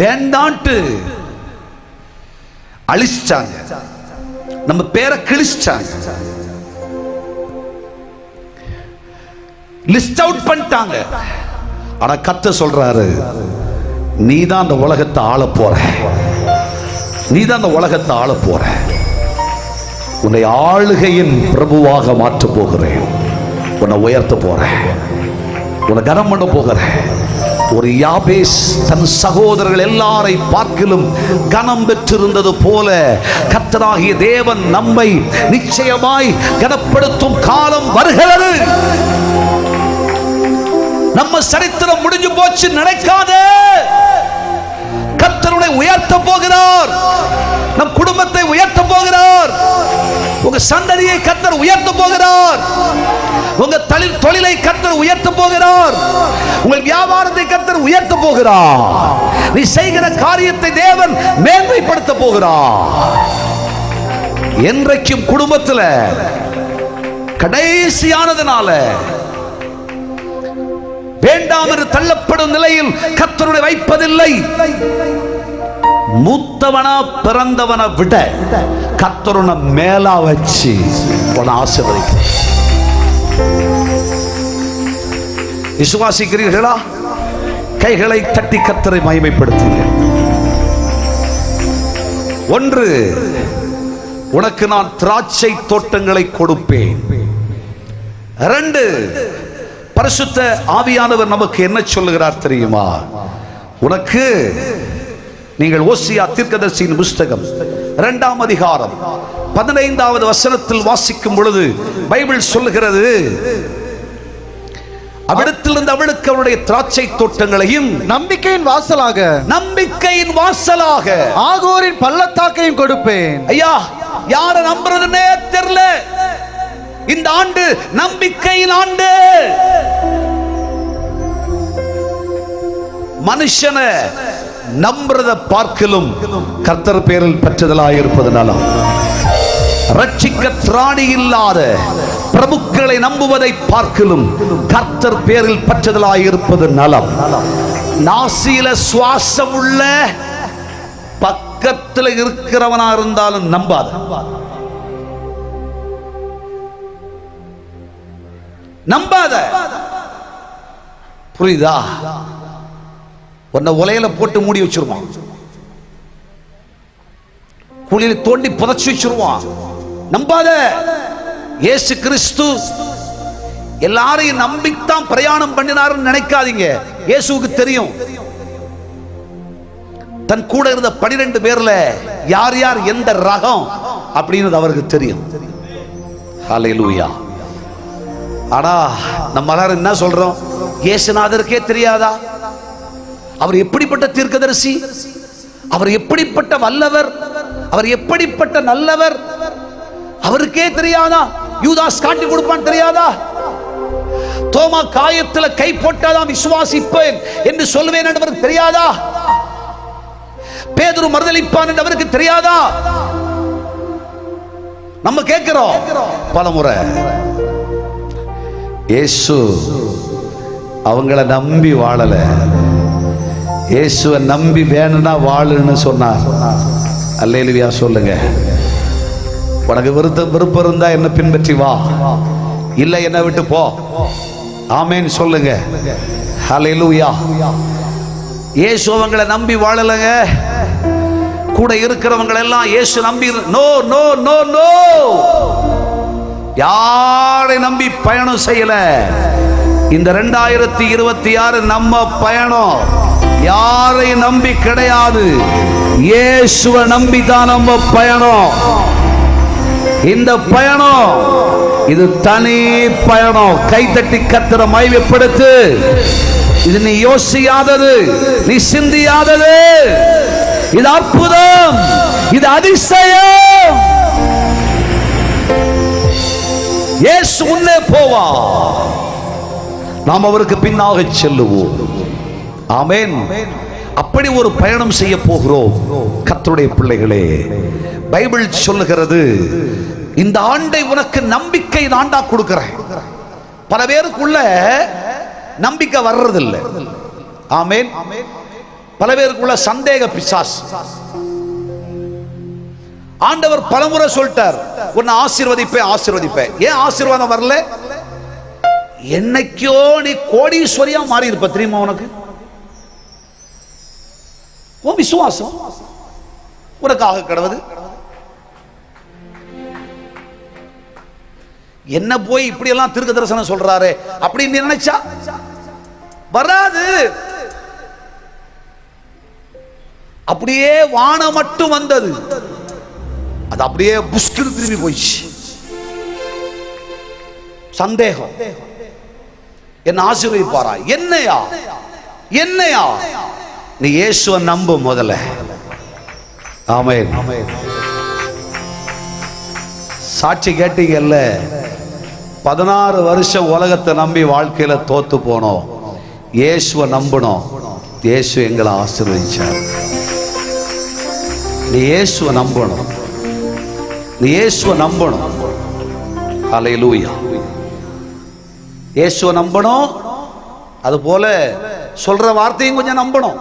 வேண்டான்ட்டு அழிச்சாங்க, நம்ம பேரை கிழிச்சாங்க, லிஸ்ட் அவுட் பண்ணிட்டாங்க. ஆனா கர்த்தர் சொல்றாரு, நீதான் அந்த உலகத்தை ஆள போற, நீதான் அந்த உலகத்தை ஆள போற, உன்னை ஆளுகையின் பிரபுவாக மாற்ற போகிறேன், உன்னை உயர்த்த போறேன், உன்னை கனம் பண்ண போகிறேன். ஒரு யாபேஸ் தன் சகோதரர்கள் எல்லாரை பார்க்கிலும் கனம் பெற்றிருந்தது போல கர்த்தராகிய தேவன் நம்மை நிச்சயமாய் கனப்படுத்தும் காலம் வருகிறது. நம்ம சரித்திரம் முடிஞ்சு போச்சு நினைக்காத. கர்த்தரை உயர்த்த போகிறார், நம் குடும்பத்தை உயர்த்த போகிறார், உங்க சந்ததியை கர்த்தர் உயர்த்த போகிறார், உங்க தொழிலை கர்த்தர் உயர்த்த போகிறார், உங்கள் வியாபாரத்தை கர்த்தர் உயர்த்த போகிறார், நீ செய்கிற காரியத்தை தேவன் மேன்மைப்படுத்த போகிறார். என்றைக்கும் குடும்பத்தில் கடைசியானதுனால வேண்டாம் என்று தள்ளப்படும் நிலையில் கர்த்தருடைய வைப்பதில்லை. மூத்தவனா பிறந்தவனை விட கர்த்தருடைய மேலா வச்சு ஆசீர்வதிக்கிறேன். விசுவாசிக்கிறீர்களா? கைகளை தட்டி கர்த்தரை மகிமைப்படுத்துங்கள். ஒன்று, உனக்கு நான் திராட்சை தோட்டங்களை கொடுப்பேன். இரண்டு, பரிசுத்த ஆவியானவர் நமக்கு என்ன சொல்லுகிறார் தெரியுமா? உனக்கு, நீங்கள் ஓசியா தீர்க்கதரிசியின் புஸ்தகம் 2ஆம் அதிகாரம் 15வது வசனத்தில் வாசிக்கும் பொழுது பைபிள் சொல்லுகிறது, அவ்விடத்திலிருந்து அவளுக்கு அவருடைய திராட்சை தோட்டங்களையும் நம்பிக்கையின் வாசலாக ஆகோரின் பள்ளத்தாக்கையும் கொடுப்பேன். ஐயா, யார நம்புறதுன்னே தெரியல. இந்த ஆண்டு நம்பிக்கையின் ஆண்டு. மனுஷனை நம்புறத பார்க்கலும் கர்த்தர் பேரில் பெற்றதலாயிருப்பதனால, ரட்சிக்க திராணி இல்லாத பிரபுக்களை நம்புவதை பார்க்கலும் கர்த்தர் பேரில் பற்றதலாயிருப்பது நலம். நாசியில சுவாசம் உள்ள பக்கத்தில் இருக்கிறவனா இருந்தாலும் நம்பாத. புரியுதா? உன்னை உலையில போட்டு மூடி வச்சிருவான், குழியில தோண்டி புதைச்சு வச்சிருவான். நம்பாத. இயேசு கிறிஸ்து எல்லாரையும் நம்பித்தான் பிரயாணம் பண்ணினாருன்னு நினைக்காதீங்க. இயேசுவுக்கு தெரியும் தன் கூட இருந்த 12 பேர்ல யார் யார் எந்த ரகம் அப்படின்னு அவருக்கு தெரியும். ஹல்லேலூயா. ஆனா நம்ம எல்லாரும் என்ன சொல்றோம்? இயேசுநாதருக்கே தெரியாதா அவர் எப்படிப்பட்ட தீர்க்கதரிசி, அவர் எப்படிப்பட்ட வல்லவர், அவர் எப்படிப்பட்ட நல்லவர் அவருக்கே தெரியாதா? யூதாஸ் காட்டி கொடுப்பான் தெரியாதா? தோமா காயத்துல கை போட்டாதான் விசுவாசிப்பேன் என்று சொல்லுவேன் என்று தெரியாதா? பேதுரு மறுதலிப்பான் என்று அவருக்கு தெரியாதா? நம்ம கேட்கிறோம் பலமுறை. இயேசு அவங்கள நம்பி வாழல, இயேசுவை நம்பி வேணும்னா வாழுன்னு சொன்னார். அல்லேலூயா சொல்லுங்க. உனக்கு விருப்பம் இருந்தா என்ன பின்பற்றி வா, இல்ல என்ன விட்டு போ. ஆமென் சொல்லுங்க. ஹல்லேலூயா. இயேசு அவங்களை நம்பி வாழலங்க. கூட இருக்கிறவங்க எல்லாம் இயேசு நம்பி நோ நோ நோ நோ, யாரை நம்பி பயணம் செய்யல. இந்த 2026 நம்ம பயணம் யாரை நம்பி கிடையாது, இயேசுவை நம்பி தான் நம்ம பயணம். இந்த பயணம் இது தனி பயணம். கைதட்டி கர்த்தர மகிமைப்படுத்து. இது நீ யோசியாதது, நீ சிந்தியாதது. இது அற்புதம், இது அதிசயம். இயேசு முன்னே போவா, நாம் அவருக்கு பின்னாக செல்லுவோம். ஆமென். அப்படி ஒரு பயணம் செய்ய போகிறோம் கர்த்தருடைய பிள்ளைகளே. பைபிள் சொல்லுகிறது, இந்த ஆண்டை உனக்கு நம்பிக்கை ஆண்டா கொடுக்கிறேன். பல பேருக்குள்ள நம்பிக்கை வர்றதில்லை. ஆமென். பல பேருக்குள்ள சந்தேக பிசாசு. ஆண்டவர் பலமுறை சொல்லிட்டார், உன்னை ஆசீர்வதிப்பேன். ஏன் ஆசீர்வாதம் வரல? என்னைக்கோ நீ கோடீஸ்வரியா மாறி இருப்ப தெரியுமா? உனக்கு உன் விசுவாசம் உனக்காக கடவுது. என்ன போய் இப்படி எல்லாம் தீர்க்க தரிசனம் சொல்றாரு அப்படின்னு நினைச்சா வராது. அப்படியே வானம் மட்டும் வந்தது, அது அப்படியே புஷ்கில் திரும்பி போயிடுச்சு. சந்தேகம், என்ன ஆசீர்வதிப்பாரா? என்னையா? நீ இயேசுவை நம்பு முதல்ல. ஆமென். சாட்சி கேட்டீங்கல்ல, 16 வருஷம் உலகத்தை நம்பி வாழ்க்கையில தோத்து போனோம். இயேசுவை நம்பணும், இயேசு எங்களை ஆசீர்வதிச்சார். நீ இயேசுவை நம்பணும், நீ இயேசுவை நம்பணும். ஹல்லேலூயா. இயேசுவை நம்பணும். அது போல சொல்ற வார்த்தையும் கொஞ்சம் நம்பணும்.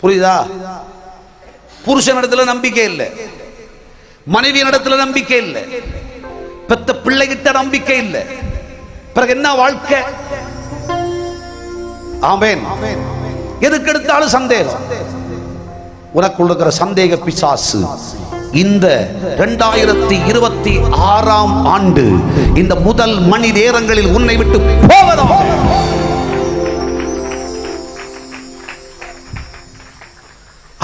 புரியுதா? புருஷன் இடத்துல நம்பிக்கை இல்லை, மனைவி இடத்துல நம்பிக்கை இல்லை, பெத்த பிள்ளைகிட்ட நம்பிக்கை இல்லை, பிறகு என்ன வாழ்க்கை? ஆமென். எதுக்கு எடுத்தாலும் சந்தேகம். உனக்குள்ள இருக்கிற சந்தேக பிசாசு இந்த 2026ஆம் ஆண்டு இந்த முதல் மணி நேரங்களில் உன்னை விட்டு போவதா?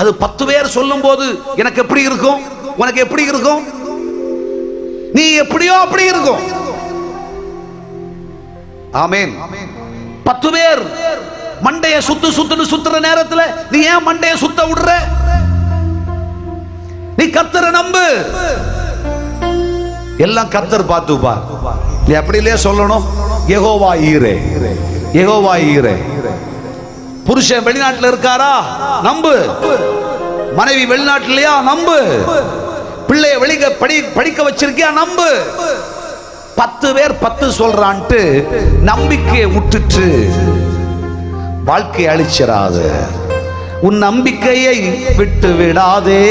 அது 10 பேர் சொல்லும் போது எனக்கு எப்படி இருக்கும், உனக்கு எப்படி இருக்கும்? நீ எப்படியோ அப்படி இருக்கும். ஆமென். 10 பேர் மண்டைய சுத்துன்னு சுத்துற நேரத்துல நீ ஏன் மண்டைய சுத்த விடுற? நீ கர்த்தரை நம்பு. எல்லாம் கர்த்தர் பார்த்துப்பா. நீ அப்படி இல்லையா சொல்லணும், யெகோவா ஈரே, யெகோவா ஈரே. புருஷன் வெளிநாட்டுல இருக்காரா, நம்பு. மனைவி வெளிநாட்டுலயா, நம்பு. பிள்ளைய வெளிய படிக்க வச்சிருக்கியா, நம்பு. 10 பேர் 10 சொல்றான்ட்டு நம்பிக்கையை விட்டுட்டு வாழ்க்கையை அழிச்சிடாது. உன் நம்பிக்கையை விட்டு விடாதே,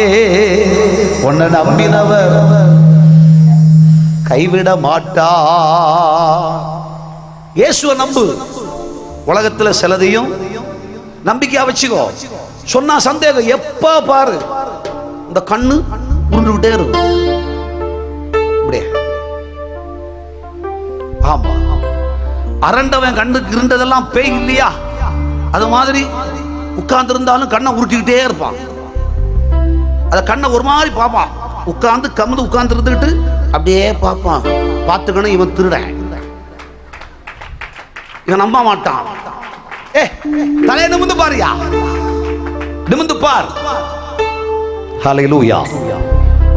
உன்னை நம்பினவர் கைவிட மாட்டா. இயேசுவை நம்பு. உலகத்துல சிலதையும் நம்பிக்கையா வச்சுக்கோ. சொன்னா சந்தேகம் எப்ப பாரு இந்த கண்ணு உருண்டுகிட்டே இருக்கும். ஆமா, அரண்டவன் கண்ணுக்கு இருந்ததெல்லாம் பேய் இல்லையா? அது மாதிரி உட்கார்ந்து இருந்தாலும் கண்ணை உருட்டிக்கிட்டே இருப்பான். அத கண்ணை ஒரு மாதிரி பார்ப்பான். உட்கார்ந்து கம்முந்து உட்கார்ந்து இருந்துக்கிட்டு அப்படியே பார்ப்பான். பார்த்துக்கணும், இவன் திருடன், இவன் நம்ப மாட்டான். தலையை நிமிந்து பாருயா, நிமிந்து பார். ஹல்லேலூயா.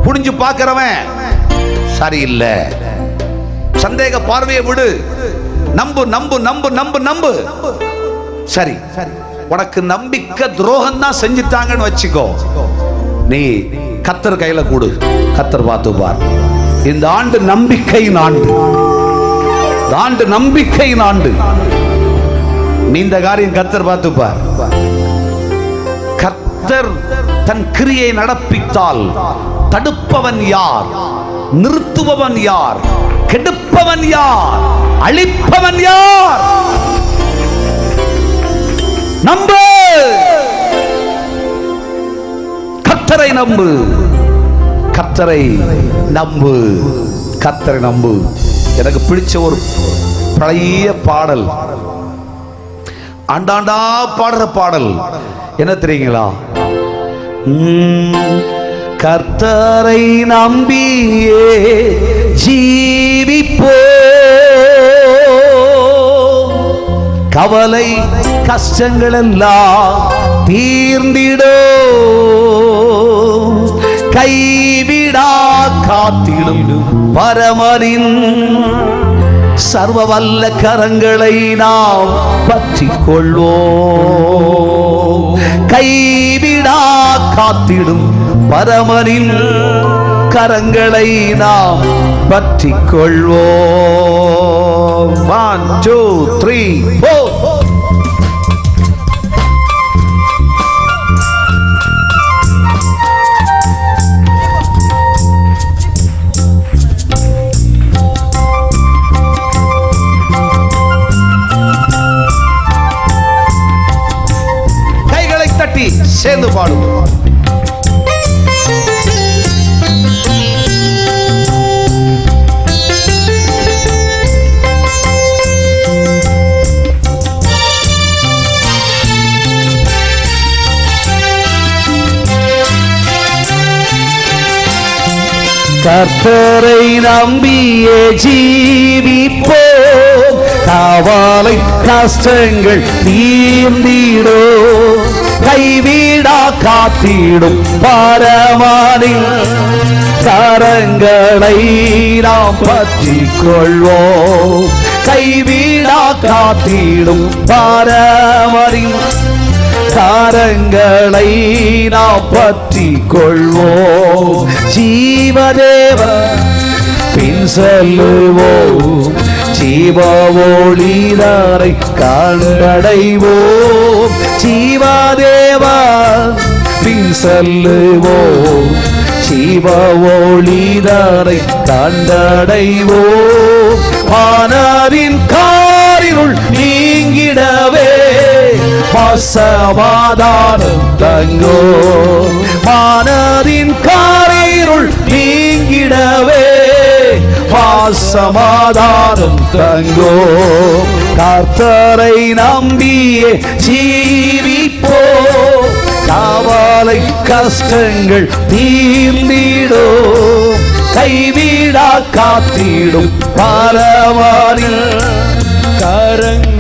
புடிஞ்சு பார்க்கிறவன் சரியில்லை. சந்தேக பார்வையை விடு. நம்பு நம்பு நம்பு நம்பு நம்பு. சரி, உனக்கு நம்பிக்கை துரோகம் தான் செஞ்சுட்டாங்கன்னு வச்சுக்கோ, நீ கர்த்தர் கையில கூடு. கர்த்தர் பார்த்து பார். இந்த ஆண்டு நம்பிக்கையின் ஆண்டு, இந்த ஆண்டு நம்பிக்கையின் ஆண்டு. நீ இந்த காரியம் கர்த்தர் பார்த்து பார். கர்த்தர் தன் கிரியை நடப்பித்தால் தடுப்பவன் யார்? நிறுத்துபவன் யார்? கெடுப்பவன் யார்? அழிப்பவன் யார்? நம்பு, கர்த்தரை நம்பு, கர்த்தரை நம்பு, கர்த்தரை நம்பு. எனக்கு பிடிச்ச ஒரு பழைய பாடல், ஆண்டாண்டா பாடுற பாடல் என்ன தெரியுங்களா? கர்த்தரை நம்பியே ஜீவிப்போ, கவலை கஷ்டங்கள் எல்லாம் தீர்ந்திடோ, கைவிடா காத்திடும் பரமரின் சர்வ வல்ல கரங்களை நாம் பற்றிக் கொள்வோம். கைவிடா காத்திடும் பரமரின் கரங்களை நாம் பற்றிக் கொள்வோம். 1 2 3 4. கைகளை தட்டி சேர்ந்து பாடுவோம். கர்த்தரை நம்பியே ஜீவிப்போம், கவலை கஷ்டங்கள் தீர்ந்திடோ, கைவிடா காத்திடும் பரமரின் கரங்களை நாம் பற்றிக் கொள்வோம். கைவிடா காத்திடும் பரமரின் கரங்களை நாம் பற்றிக் கொள்வோம். ஜீவதேவ பின் செல்லுவோம், ஜீவ ஒளிதரை கண்டடைவோம். ஜீவதேவ பின் செல்லுவோம், ஜீவ ஒளிதரை கண்டடைவோம். வானரின் காரிருள் நீங்கிடவே சமாதானம் தங்கோ, வானரின் காரிருள் நீங்கிடவே சமாதானம் தங்கோ. கர்த்தரை நம்பியே ஜீவிப்போ, கவலை கஷ்டங்கள் தீர்ந்திடோ, கைவிடா காத்திடும் பரமரின்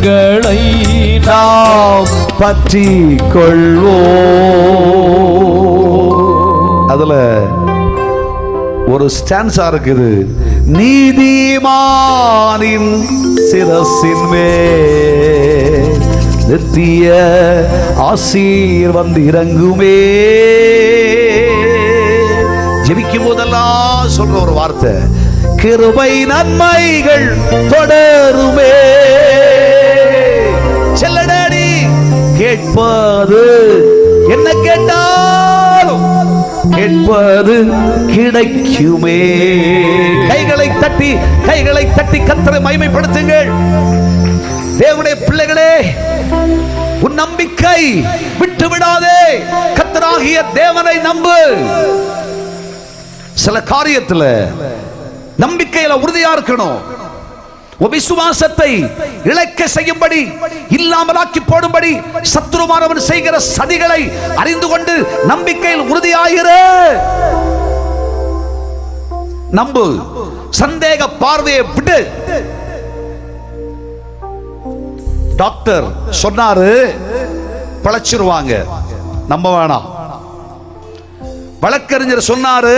கரங்களை நாம் பற்றி கொள்வோம். அதுல ஒரு ஸ்டான்ஸா இருக்குது, நீதிமானின் சிரசின் மேல் நித்திய ஆசீர் வந்து இறங்குமே. ஜெபிக்கும் போதெல்லாம் சொல்ற ஒரு வார்த்தை, கிருபை நன்மைகள் தொடருமே. செல்லடாடி கேட்பது என்ன கேட்டாலும் கேட்பது கிடைக்குமே. கைகளை தட்டி கர்த்தரை மகிமைப்படுத்துங்கள். தேவனுடைய பிள்ளைகளே, உன் நம்பிக்கை விட்டு விடாதே. கர்த்தராகிய தேவனை நம்பு. சில காரியத்துல நம்பிக்கையில உறுதியா இருக்கணும். விசுவாசத்தை இழக்க செய்யும்படி, இல்லாமலாக்கி போடும்படி சத்துருமானவன் செய்கிற சதிகளை அறிந்து கொண்டு நம்பிக்கையில் உறுதியாயிரு. நம்பு. சந்தேக பார்வையை விடு. டாக்டர் சொன்னாரு பிழைச்சிருவாங்க, நம்ப வேணாம். வழக்கறிஞர் சொன்னாரு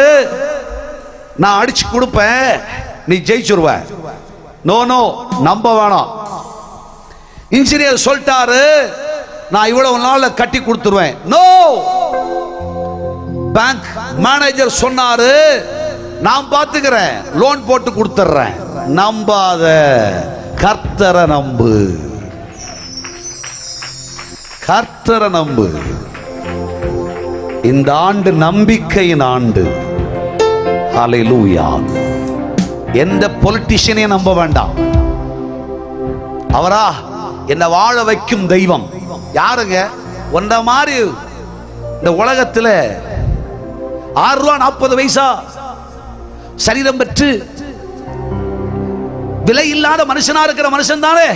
நான் அடிச்சு கொடுப்பேன், நீ ஜெயிச்சிருவ, நோ நோ, நம்ப வேணாம். இன்ஜினியர் சொல்லிட்டாரு நான் இவ்வளவு நாள்ல கட்டி கொடுத்துருவேன், நோ. பேங்க் மேனேஜர் சொன்னாரு நான் பாத்துக்கிறேன், லோன் போட்டு கொடுத்துறேன், நம்பாத. கர்த்தரை நம்பு, கர்த்தரை நம்பு. இந்த ஆண்டு நம்பிக்கையின் ஆண்டு. ஹல்லேலூயா. எந்த பொலிட்டிஷியனையும் நம்ப வேண்டாம். அவரா என்ன வாழ வைக்கும் தெய்வம். யாருங்க? ஒன்ற மாதிரி இந்த உலகத்தில் 6 ரூபா 40 பைசா சரீரம் பெற்று விலை இல்லாத மனுஷனா இருக்கிற மனுஷன் தானே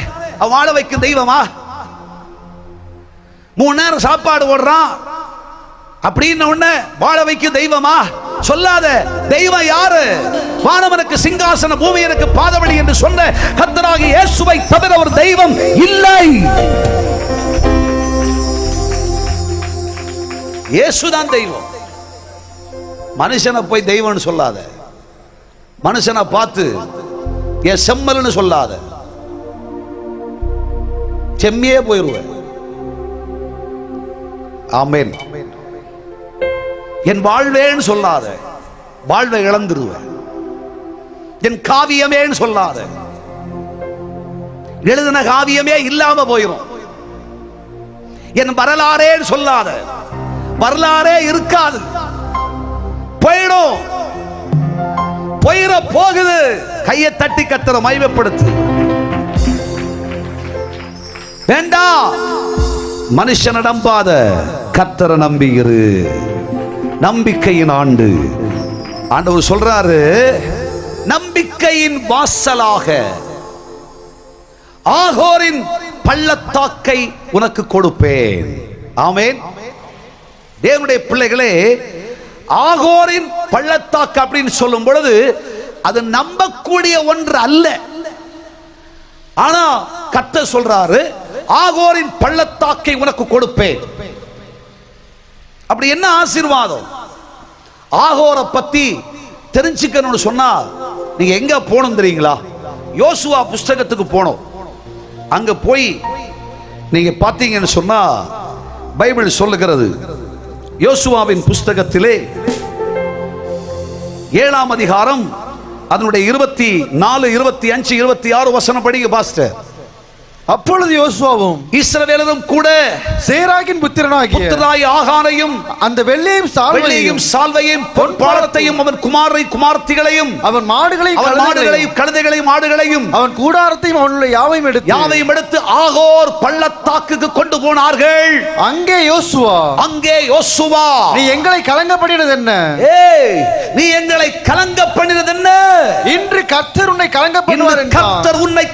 வாழ வைக்கும் தெய்வமா? 3 நேரம் சாப்பாடு ஓடுறான் அப்படின்னு உடனே வாழ வைக்கும் தெய்வமா? சொல்லாத. தெய்வம் யாரு? வானவனுக்கு சிங்காசன, பூமி எனக்கு பாதவழி என்று சொன்ன கர்த்தராகிய இயேசுவை தவிர ஒரு தெய்வம் இல்லை. இயேசுதான் தெய்வம். மனுஷனை போய் தெய்வம்னு சொல்லாத. மனுஷனை பார்த்து என் செம்மல்னு சொல்லாத, செம்மியே போயிருவேன். ஆமென். என் வாழ்வேன்னு சொல்லாத, வாழ்வை இழந்துருவேன். என் காவியமேன்னு சொல்லாத, எழுதின காவியமே இல்லாம போயிரும். என் வரலாறேன்னு சொல்லாத, வரலாறே இருக்காது, போயிடும். போயிட போகுது. கையை தட்டி கர்த்தரை மகிமைப்படுத்து. வேண்டாம். மனுஷனை நம்பாத, கர்த்தரை நம்பியிரு. நம்பிக்கையின் ஆண்டு. ஆண்டவர் சொல்றாரு, நம்பிக்கையின் வாசலாக ஆகோரின் பள்ளத்தாக்கை உனக்கு கொடுப்பேன். ஆமென். தேவனுடைய பிள்ளைகளே, ஆகோரின் பள்ளத்தாக்கு அப்படின்னு சொல்லும் பொழுது அது நம்பக்கூடிய ஒன்று அல்ல. ஆனா கர்த்தர் சொல்றாரு, ஆகோரின் பள்ளத்தாக்கை உனக்கு கொடுப்பேன். அப்படி என்ன ஆசீர்வாதம்? ஆகோரை பத்தி தெரிஞ்சுக்கணும்னு சொன்னா நீங்க எங்க போகணும் தெரியுங்களா? யோசுவா புஸ்தகத்துக்கு போனோம். அங்க போய் நீங்க பாத்தீங்கன்னு சொன்னா பைபிள் சொல்லுகிறது, யோசுவாவின் புஸ்தகத்திலே 7ஆம் அதிகாரம் அதனுடைய 24, 25, 26 வசனம் படிங்க பாஸ்டர். அப்பொழுது யோசுவாவும் இஸ்ரவேலரும் கூட சேராகின் புத்திரனாகிய ஆகானையும் அந்த வெள்ளையும் சால்வையும் பொன்பாலத்தையும் அவன் குமார்த்திகளையும் அவன் மாடுகளையும் கழுதைகளையும் ஆடுகளையும் அவன் கூடாரத்தையும் அவனுடைய யாவையும் எடுத்து ஆகோர் பள்ளத்தாக்குக்கு கொண்டு போனார்கள். அங்கே யோசுவா நீ எங்களை கலங்க பண்ணினது என்ன? நீ எங்களை கலங்க பண்ணினது என்ன? இன்று கர்த்தர் உன்னை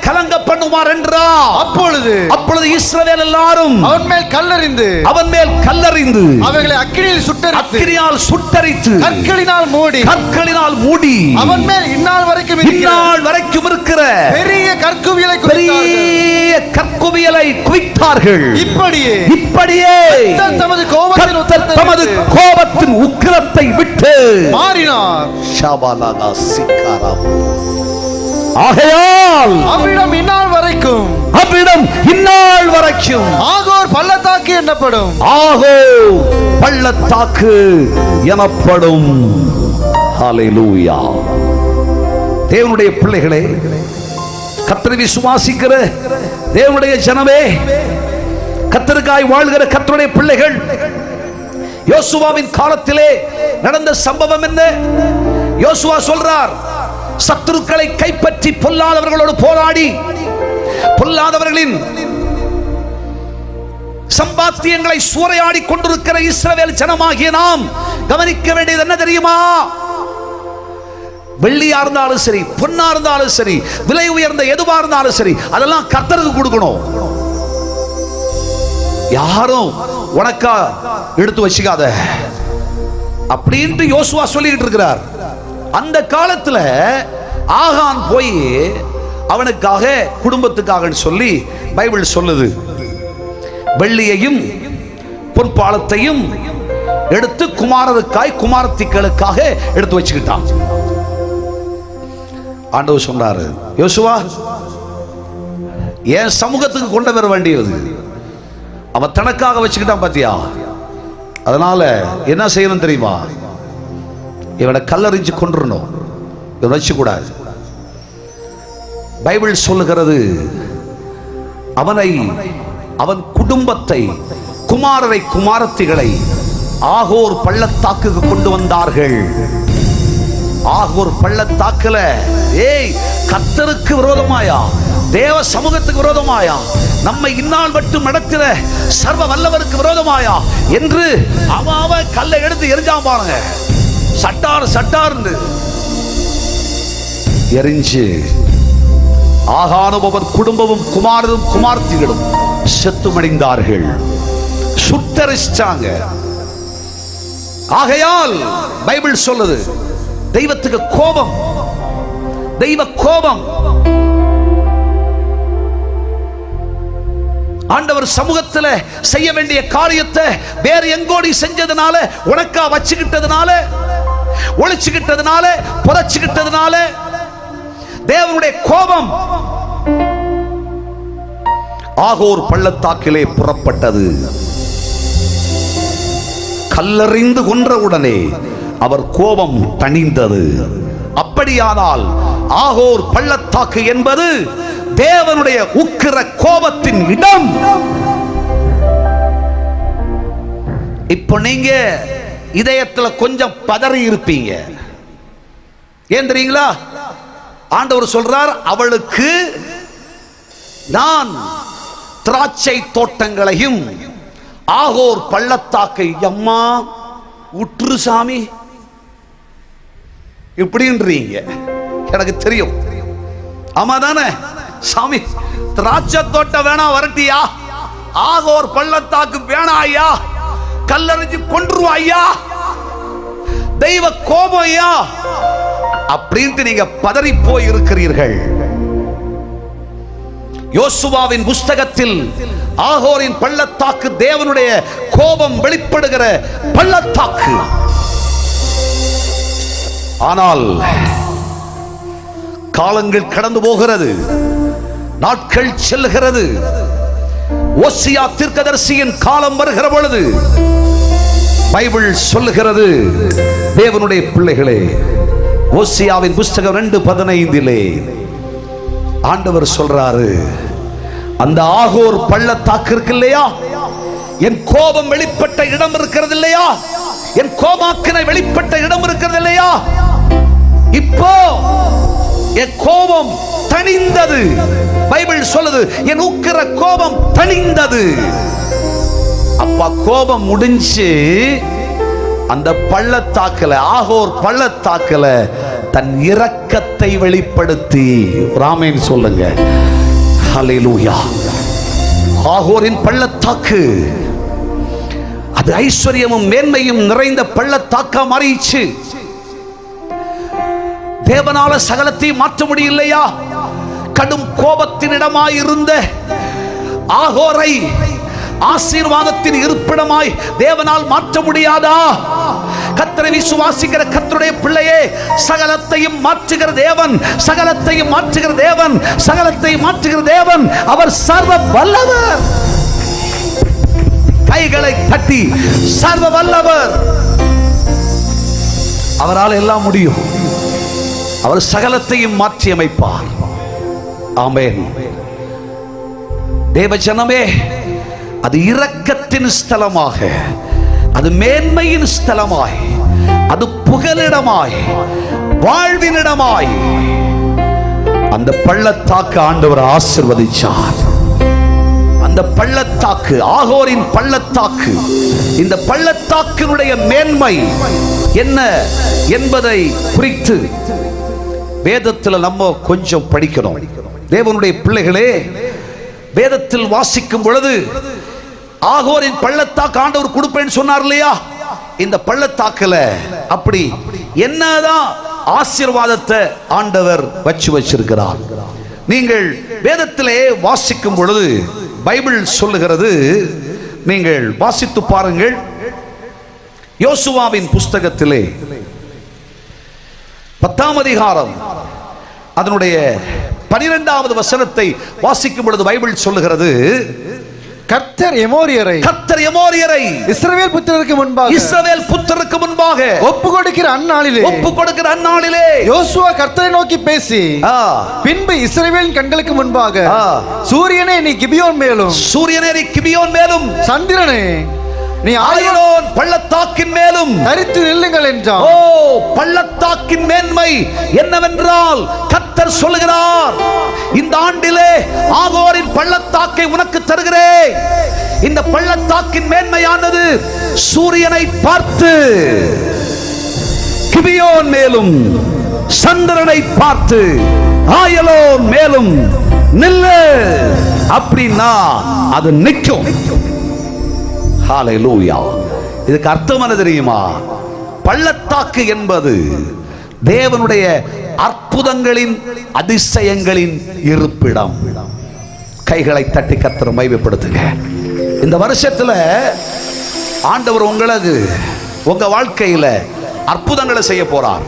கலங்க பண்ணுவார் என்றார். அப்பொழுது இஸ்ரவேல் எல்லாரும் அவன் மேல் கல்லறிந்து அவைகளை அக்கினியால் சுட்டரித்து கற்களினால் மூடி அவன் மேல் இந்நாள் வரைக்கும் இருக்கிற பெரிய கற்குவியலை குவித்தார்கள். இப்படியே கர்த்தர் தமது கோபத்தின் உக்கிரத்தை விட்டு மாறினார். ஆகையால் அவ்விடம் இந்நாள் வரைக்கும் ஆகோர் பள்ளத்தாக்கு என்னப்படும். ஆகோர் பள்ளத்தாக்கு எனப்படும். ஹல்லேலூயா. தேவனுடைய பிள்ளைகளே, கர்த்தரை விசுவாசிக்கிற தேவனுடைய ஜனமே, கர்த்தருக்காய் வாழ்கிற கர்த்தருடைய பிள்ளைகள், யோசுவாவின் காலத்திலே நடந்த சம்பவம் என்ன? யோசுவா சொல்றார், சத்துருக்களை கைப்பற்றி பொல்லாதவர்களோடு போராடி பொல்லாதவர்களின் சம்பாத்தியங்களை சூறையாடி கொண்டிருக்கிற இஸ்ரவேல் ஜனமாகிய நாம் கவனிக்க வேண்டியது என்ன தெரியுமா? வெள்ளியா இருந்தாலும் சரி, பொன்னா இருந்தாலும் சரி, விலை உயர்ந்த எதுவா இருந்தாலும் சரி, அதெல்லாம் கர்த்தருக்கு கொடுக்கணும். யாரும் உனக்கா எடுத்து வச்சுக்காத அப்படின்ட்டு யோசுவா சொல்லிட்டு இருக்கிறார். அந்த காலத்துல ஆகான் போய் அவனுக்காக குடும்பத்துக்காக சொல்லி பைபிள் சொல்லுது, வெள்ளியையும் பொற்பாலத்தையும் எடுத்து குமாரருக்காய் குமாரத்திகளுக்காக எடுத்து வச்சுக்கிட்டான். ஆண்டவர் சொன்னாரு, யோசுவா என் சமூகத்துக்கு கொண்டு வர வேண்டியது அவன் தனக்காக வச்சுக்கிட்டான் பாத்தியா, அதனால என்ன செய்யணும் தெரியுமா? இவனை கல்லறிஞ்சு கொன்றணும், இவன் வச்சுக்கூடாது. பைபிள் சொல்லுகிறது, அவனை, அவன் குடும்பத்தை, குமாரரை குமாரத்திகளை ஆகோர் பள்ளத்தாக்கு கொண்டு வந்தார்கள். ஆகோர் பள்ளத்தாக்குல கர்த்தருக்கு விரோதமாயா, தேவ சமூகத்துக்கு விரோதமாயா, நம்மை இந்நாள் மட்டும் நடத்தின சர்வ வல்லவருக்கு விரோதமாயா என்று அவன் கல்லை எடுத்து எரிஞ்சான் பாருங்க. சட்டார்ந்து எரிஞ்சு ஆகானும் அவன் குடும்பமும் குமாரரும் குமார்த்திகளும் செத்துமடைந்தார்கள், சுட்டரிச்சாங்க. ஆகையால் பைபிள் சொல்லுது, தெய்வத்துக்கு கோபம், தெய்வ கோபம். ஆண்டவர் சமூகத்தில் செய்ய வேண்டிய காரியத்தை வேற எங்கோடி செஞ்சதுனால, உனக்கா வச்சுக்கிட்டதுனால, ஒளிச்சுக்கிட்டதுனால, புதைச்சுக்கிட்டதுனால தேவனுடைய கோபம் ஆகோர் பள்ளத்தாக்கிலே புறப்பட்டது. கல்லறிந்து கொன்றவுடனே அவர் கோபம் தணிந்தது. அப்படியானால் ஆகோர் பள்ளத்தாக்கு என்பது தேவனுடைய உக்கிர கோபத்தின் இடம். இப்போ நீங்க இதயத்துல கொஞ்சம் பதறி இருப்பீங்க. ஏன் தெரியுங்களா? ஆண்டவர் சொல்றார், அவளுக்கு நான் திராட்சை தோட்டங்களையும் ஆகோர் பள்ளத்தாக்கை, அம்மா உற்று சாமி இப்படின்றீங்க, எனக்கு தெரியும். ஆமா தானே சாமி? திராட்சை தோட்டம் வேணா வரட்டியா, ஆகோர் பள்ளத்தாக்கு வேணா ஐயா, கல்லறிஞ்சு கொன்றுவாயா, தெய்வ கோபம் ஐயா அப்படின்ட்டு நீங்க பதறி போய் இருக்கிறீர்கள். யோசுவாவின் புஸ்தகத்தில் ஆகோரின் பள்ளத்தாக்கு தேவனுடைய கோபம் வெளிப்படுகிற பள்ளத்தாக்கு. ஆனால் காலங்கள் கடந்து போகிறது, நாட்கள் செல்கிறது. ஓசியா தீர்க்கதரிசியின் காலம் வருகிற பொழுது பைபிள் சொல்லுகிறது, தேவனுடைய பிள்ளைகளே, ஓசியாவின் புஸ்தகம் 2:15 ஆண்டவர் சொல்றாரு, அந்த ஆகோர் பள்ளத்தாக்கு இருக்கு இல்லையா, என் கோபம் வெளிப்பட்ட இடம் இருக்கிறது இல்லையா, என் கோபாக்கினை வெளிப்பட்ட இடம் இருக்கிறது இல்லையா, இப்போ என் கோபம் தணிந்தது. பைபிள் சொல்லுது, என் உக்கிர கோபம் தணிந்தது. அப்பா கோபம் முடிஞ்சு அந்த பள்ளத்தாக்குல, ஆகோர் பள்ளத்தாக்குல தன் இரக்கத்தை வெளிப்படுத்தி, ராமேன் சொல்லுங்க, ஹல்லேலூயா. ஆகோரின் பள்ளத்தாக்கு அது ஐஸ்வர்யமும் மேன்மையும் நிறைந்த பள்ளத்தாக்கா மாறிச்சு. தேவனால சகலத்தையும் மாற்ற முடியலையா? கடும் கோபத்தின் இடமாயிருந்த ஆகோரை ஆசீர்வாதத்தின் இருப்பிடமாய் தேவனால் மாற்ற முடியாதா? கர்த்தரை விசுவாசிக்கிற கர்த்தருடைய பிள்ளையே, சகலத்தையும் மாற்றுகிற தேவன், சகலத்தையும் மாற்றுகிற தேவன், சகலத்தையும் மாற்றுகிற தேவன். அவர் சர்வ வல்லவர். கைகளை தட்டி சர்வ வல்லவர். அவரால் எல்லாம் முடியும். அவர் சகலத்தையும் மாற்றி அமைப்பார். ஆமென். தேவஜனமே, அது இரக்கத்தின் ஸ்தலமாக, அது மேன்மையின் ஸ்தலமாய், அது புகலிடமாய், வாழ்வினிடமாய் அந்த பள்ளத்தாக்கு ஆண்டவர் ஆசீர்வதிச்சார். அந்த பள்ளத்தாக்கு, ஆகோரின் பள்ளத்தாக்கு, இந்த பள்ளத்தாக்கினுடைய மேன்மை என்ன என்பதை குறித்து வேதத்தில் நம்ம கொஞ்சம் படிக்கணும். தேவனுடைய பிள்ளைகளே, வேதத்தில் வாசிக்கும் பொழுது ஆகோரின் பள்ளத்தாக்கு ஆண்டவர் கொடுப்பேன்னு சொன்னார் இல்லையா? இந்த பள்ளத்தாக்குல அப்படி என்னதான் ஆசீர்வாதத்தை ஆண்டவர் வச்சிருக்கிறார். நீங்கள் வேதத்திலே வாசிக்கும் பொழுது பைபிள் சொல்லுகிறது, நீங்கள் வாசித்து பாருங்கள். யோசுவாவின் புஸ்தகத்திலே 10ஆம் அதிகாரம் அதனுடைய 12வது வசனத்தை வாசிக்கும் பொழுது பைபிள் சொல்லுகிறது, கர்த்தர் எமோரியரை இஸ்ரவேல் புத்திரருக்கு முன்பாக ஒப்பு கொடுக்கிற அந்நாளிலே யோசுவா கர்த்தரை நோக்கி பேசி, பின்பு இஸ்ரவேலின் கண்களுக்கு முன்பாக சூரியனே நீ கிபியோன் மேலும் சந்திரனே நீ ஆயோன் பள்ளத்தாக்கின் மேலும் தரித்து நில்லுங்கள் என்றார். ஓ, பள்ளத்தாக்கின் மேன்மை என்னவென்றால் கர்த்தர் சொல்லுகிறார், இந்த ஆண்டிலே ஆகோரின் பள்ளத்தாக்கை உனக்கு தருகிறேன். இந்த பள்ளத்தாக்கின் மேன்மையானது சூரியனை பார்த்து கிபியோன் மேலும், சந்திரனை பார்த்து ஆயலோன் மேலும் நில்லு அப்படின்னா அது நிற்கும். ஹல்லேலூயா. இதுக்கு அர்த்தம் என்ன தெரியுமா? பள்ளத்தாக்கு என்பது தேவனுடைய அற்புதங்களின், அதிசயங்களின் இருப்பிடம். கைகளை தட்டி கர்த்தரை மகிமைப்படுத்துங்க. இந்த வருஷத்துல ஆண்டவர் உங்களுக்கு உங்க வாழ்க்கையில அற்புதங்களை செய்ய போறார்,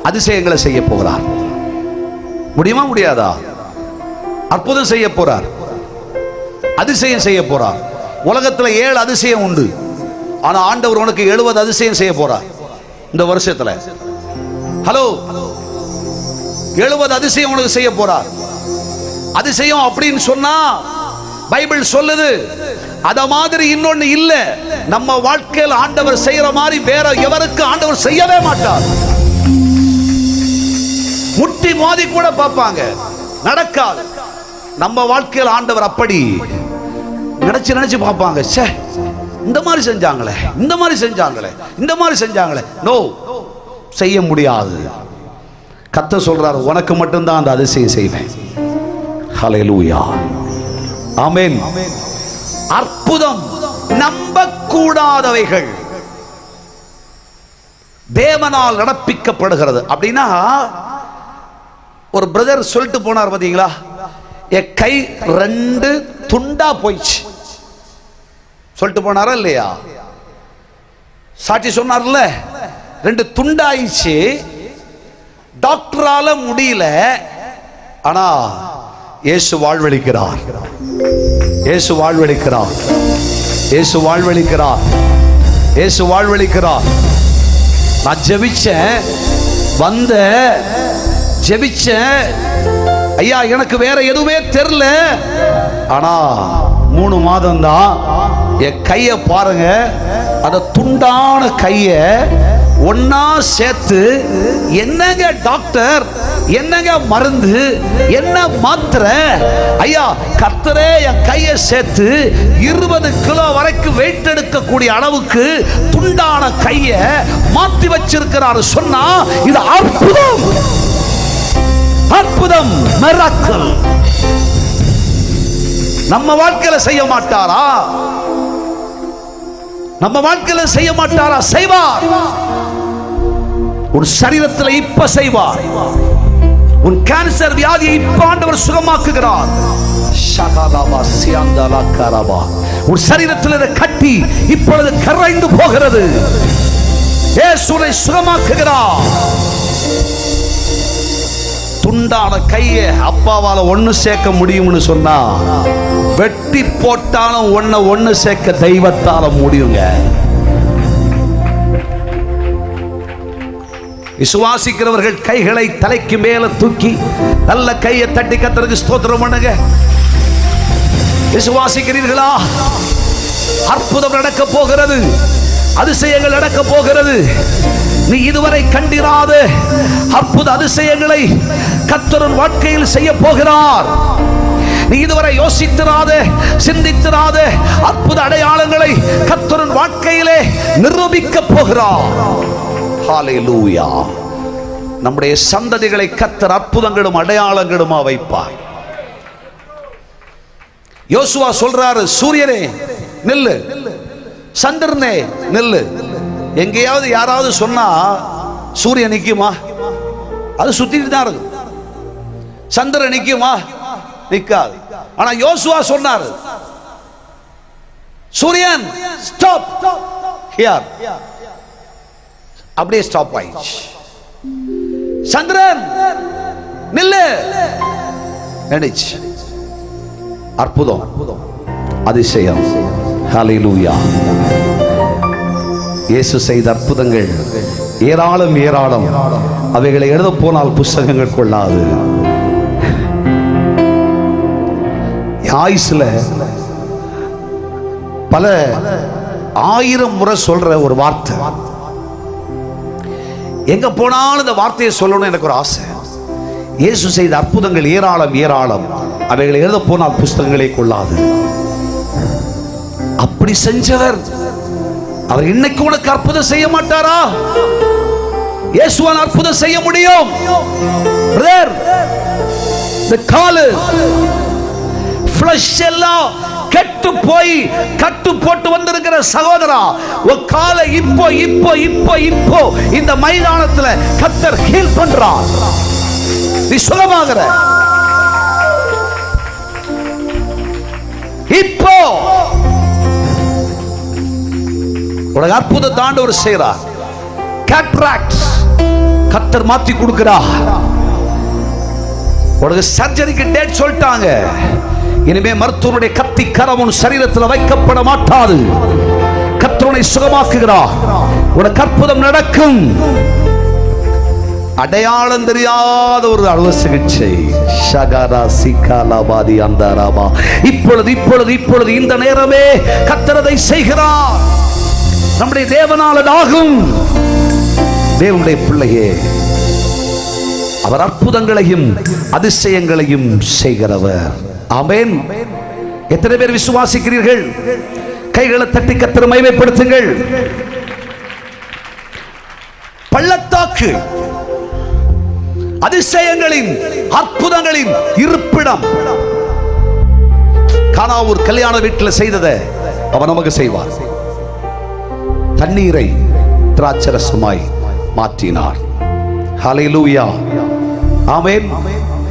அதிசயங்களை செய்ய போகிறார். முடியுமா? முடியாதா? அற்புதம் செய்ய போறார், அதிசயம் செய்ய போறார். உலகத்துல 7 அதிசயம் உண்டு, ஆனா ஆண்டவர் உனக்கு 70 அதிசயம் செய்ய போறார் இந்த வருஷத்துல. ஹலோ, 70 அதிசயம் உனக்கு செய்ய போறார். அதிசயம் அப்படின்னு சொன்னா பைபிள் சொல்லுது, அத மாதிரி இன்னொன்னு இல்ல. நம்ம வாழ்க்கையில் ஆண்டவர் செய்யற மாதிரி வேற எவருக்கு ஆண்டவர் செய்யவே மாட்டார். முட்டி மோதி கூட பார்ப்பாங்க, நடக்காது. நம்ம வாழ்க்கையில் ஆண்டவர் அப்படி நினைச்சு பார்ப்பாங்க, ச்சே இந்த மாதிரி செஞ்சாங்களே, இந்த மாதிரி செஞ்சாங்களே, இந்த மாதிரி செஞ்சாங்களே. நோ, செய்ய முடியாது. கர்த்தர் சொல்றார், உனக்கு மட்டும்தான் அந்த அதிசயம் செய்வேன். ஹல்லேலூயா. ஆமென். அற்புதம் நம்பக்கூடாதவைகள் தேவனால் நடப்பிக்கப்படுகிறது. அப்படின்னா ஒரு பிரதர் சொல்லிட்டு போனார் பாத்தீங்களா, என் கை 2 துண்டா போயிடுச்சு சொல்லிட்டு போனாரா இல்லையா? சாட்சி சொன்னார்ல, 2 துண்டாயிடுச்சு, டாக்டரால முடியல, ஆனா இயேசு வாழ்வளிக்கிறார், இயேசு வாழ்வளிக்கிறார், இயேசு வாழ்வளிக்கிறார், இயேசு வாழ்வளிக்கிறார். நான் ஜெபிச்சேன், வந்த ஜெபிச்சேன், ஐயா எனக்கு வேற எதுவுமே தெரியல, ஆனா 3 மாதம் தான். என் கைய பாருங்க, அந்த துண்டான கைய ஒன்னா சேர்த்து, என்னங்க டாக்டர், என்னங்க மருந்து, என்ன மாத்திரை, ஐயா கர்த்தரே என் கையை சேர்த்து 20 கிலோ வரைக்கும் வெயிட் எடுக்கக்கூடிய அளவுக்கு துண்டான கைய மாத்தி வச்சிருக்கிறாரு சொன்னா இது அற்புதம், அற்புதம், மிராக்கிள். நம்ம வாழ்க்கையில செய்ய மாட்டாரா? நம்ம வாழ்க்கையில செய்ய மாட்டாரா? செய்வார். ஒரு சரீரத்தில் இப்ப செய்வார், உன் கேன்சர் வியாதியை இப்ப ஆண்டவர் சுகமாக்குகிறார். உன் சரீரத்தில் இருந்த கட்டி இப்பொழுது கரைந்து போகிறது. இயேசுவை சுகமாக்குகிறார். துண்டான கையை அப்பாவால ஒண்ணு சேர்க்க முடியும்னு சொன்னா, வெட்டி போட்டாலும் ஒண்ணு சேர்க்க தெய்வத்தால முடியுங்க. விசுவாசிக்கிறவர்கள் கைகளை தலைக்கு மேல தூக்கி நல்ல கையை தட்டி கர்த்தருக்கு ஸ்தோத்திரம் பண்ணுங்க. விசுவாசிக்கிறீர்களா? அற்புதம் நடக்க போகிறது, அதிசயங்கள் நடக்க போகிறது. நீ இதுவரை கண்டிராத அற்புத அதிசயங்களை கர்த்தரின் வாழ்க்கையில் செய்ய போகிறார். நீ இதுவரை யோசித்திராத, சிந்தித்திராத அற்புத அடையாளங்களை கர்த்தரின் வாழ்க்கையிலே நிரூபிக்க போகிறார். ஹல்லேலூயா. நம்முடைய சந்ததிகளை கர்த்தர் அற்புதங்களும் அடையாளங்களுமா வைப்பார். யோசுவா சொல்றாரு, சூரியனே நில்லு, சந்திரனே நில்லு. எங்கேயாவது யாராவது சொன்னா சூரியன் நிக்குமா? அது சுத்திட்டு தான் இருக்கும். சந்திரன் நிக்குமா? நிக்காது. ஆனா யோசுவா சொன்னார், சூரியன் ஸ்டாப் ஹியர், அப்படியே ஸ்டாப் ஆயிடுச்சு. சந்திரன் நில்லு நினைச்சு. அற்புதம், அதிசயம். ஹல்லேலூயா. இயேசு செய்த அற்புதங்கள் ஏராளம் ஏராளம். அவைகளை எழுத போனால் புஸ்தகங்கள் கொள்ளாது. ஆயுசுல பல 1000 முறை சொல்ற ஒரு வார்த்தை, எங்க போனாலும் இந்த வார்த்தையை சொல்லணும் எனக்கு ஒரு ஆசை. இயேசு செய்த அற்புதங்கள் ஏராளம் ஏராளம். அவைகளை எழுத போனால் புஸ்தகங்களே கொள்ளாது. அப்படி செஞ்சவர் அவர் இன்னைக்கு உனக்கு அற்புதம் செய்ய மாட்டாரா? இயேசுவால் அற்புதம் செய்ய முடியும். பிரதர், இந்த காலு ஃப்ளஷ் எல்லாம் கெட்டு போய் கட்டு போட்டு வந்திருக்கிற சகோதரா, ஒரு காலை இப்போ இப்போ இப்போ இப்போ இந்த மைதானத்துல கர்த்தர் ஹீல் பண்றார். நீ சுகமாகற இப்போ உனக்கு அற்புதத்தை ஆண்டவர் செய்றார். கேட்ராக்ட் கர்த்தர் மாத்தி கொடுக்கிறார். உனக்கு சர்ஜரிக்கு டேட் சொல்லிட்டாங்க. இனிமே மருத்துவனுடைய கத்தி கரம் உன் சரீரத்தில் வைக்கப்பட மாட்டாது. கர்த்தர் சுகமாக்குகிறார். உனக்கு அற்புதம் நடக்கும். அடையாளம் தெரியாத ஒரு அறுவை சிகிச்சை. இப்பொழுது இப்பொழுது இப்பொழுது இந்த நேரமே கர்த்தர் அதை செய்கிறார். நம்முடைய தேவனால ஆகும். தேவனுடைய பிள்ளையே, அவர் அற்புதங்களையும் அதிசயங்களையும் செய்கிறவர். ஆமென். எத்தனை பேர் விசுவாசிக்கிறீர்கள்? கைகளை தட்டி கர்த்தரை மகிமைப்படுத்துங்கள். பள்ளத்தாக்கு அதிசயங்களின் அற்புதங்களின் இருப்பிடம். கானாவூர் கல்யாண வீட்டில் செய்ததை அவர் நமக்கு செய்வார். தண்ணீரை திராட்சரசமாய் மாற்றினார். ஹல்லேலூயா. ஆமென்.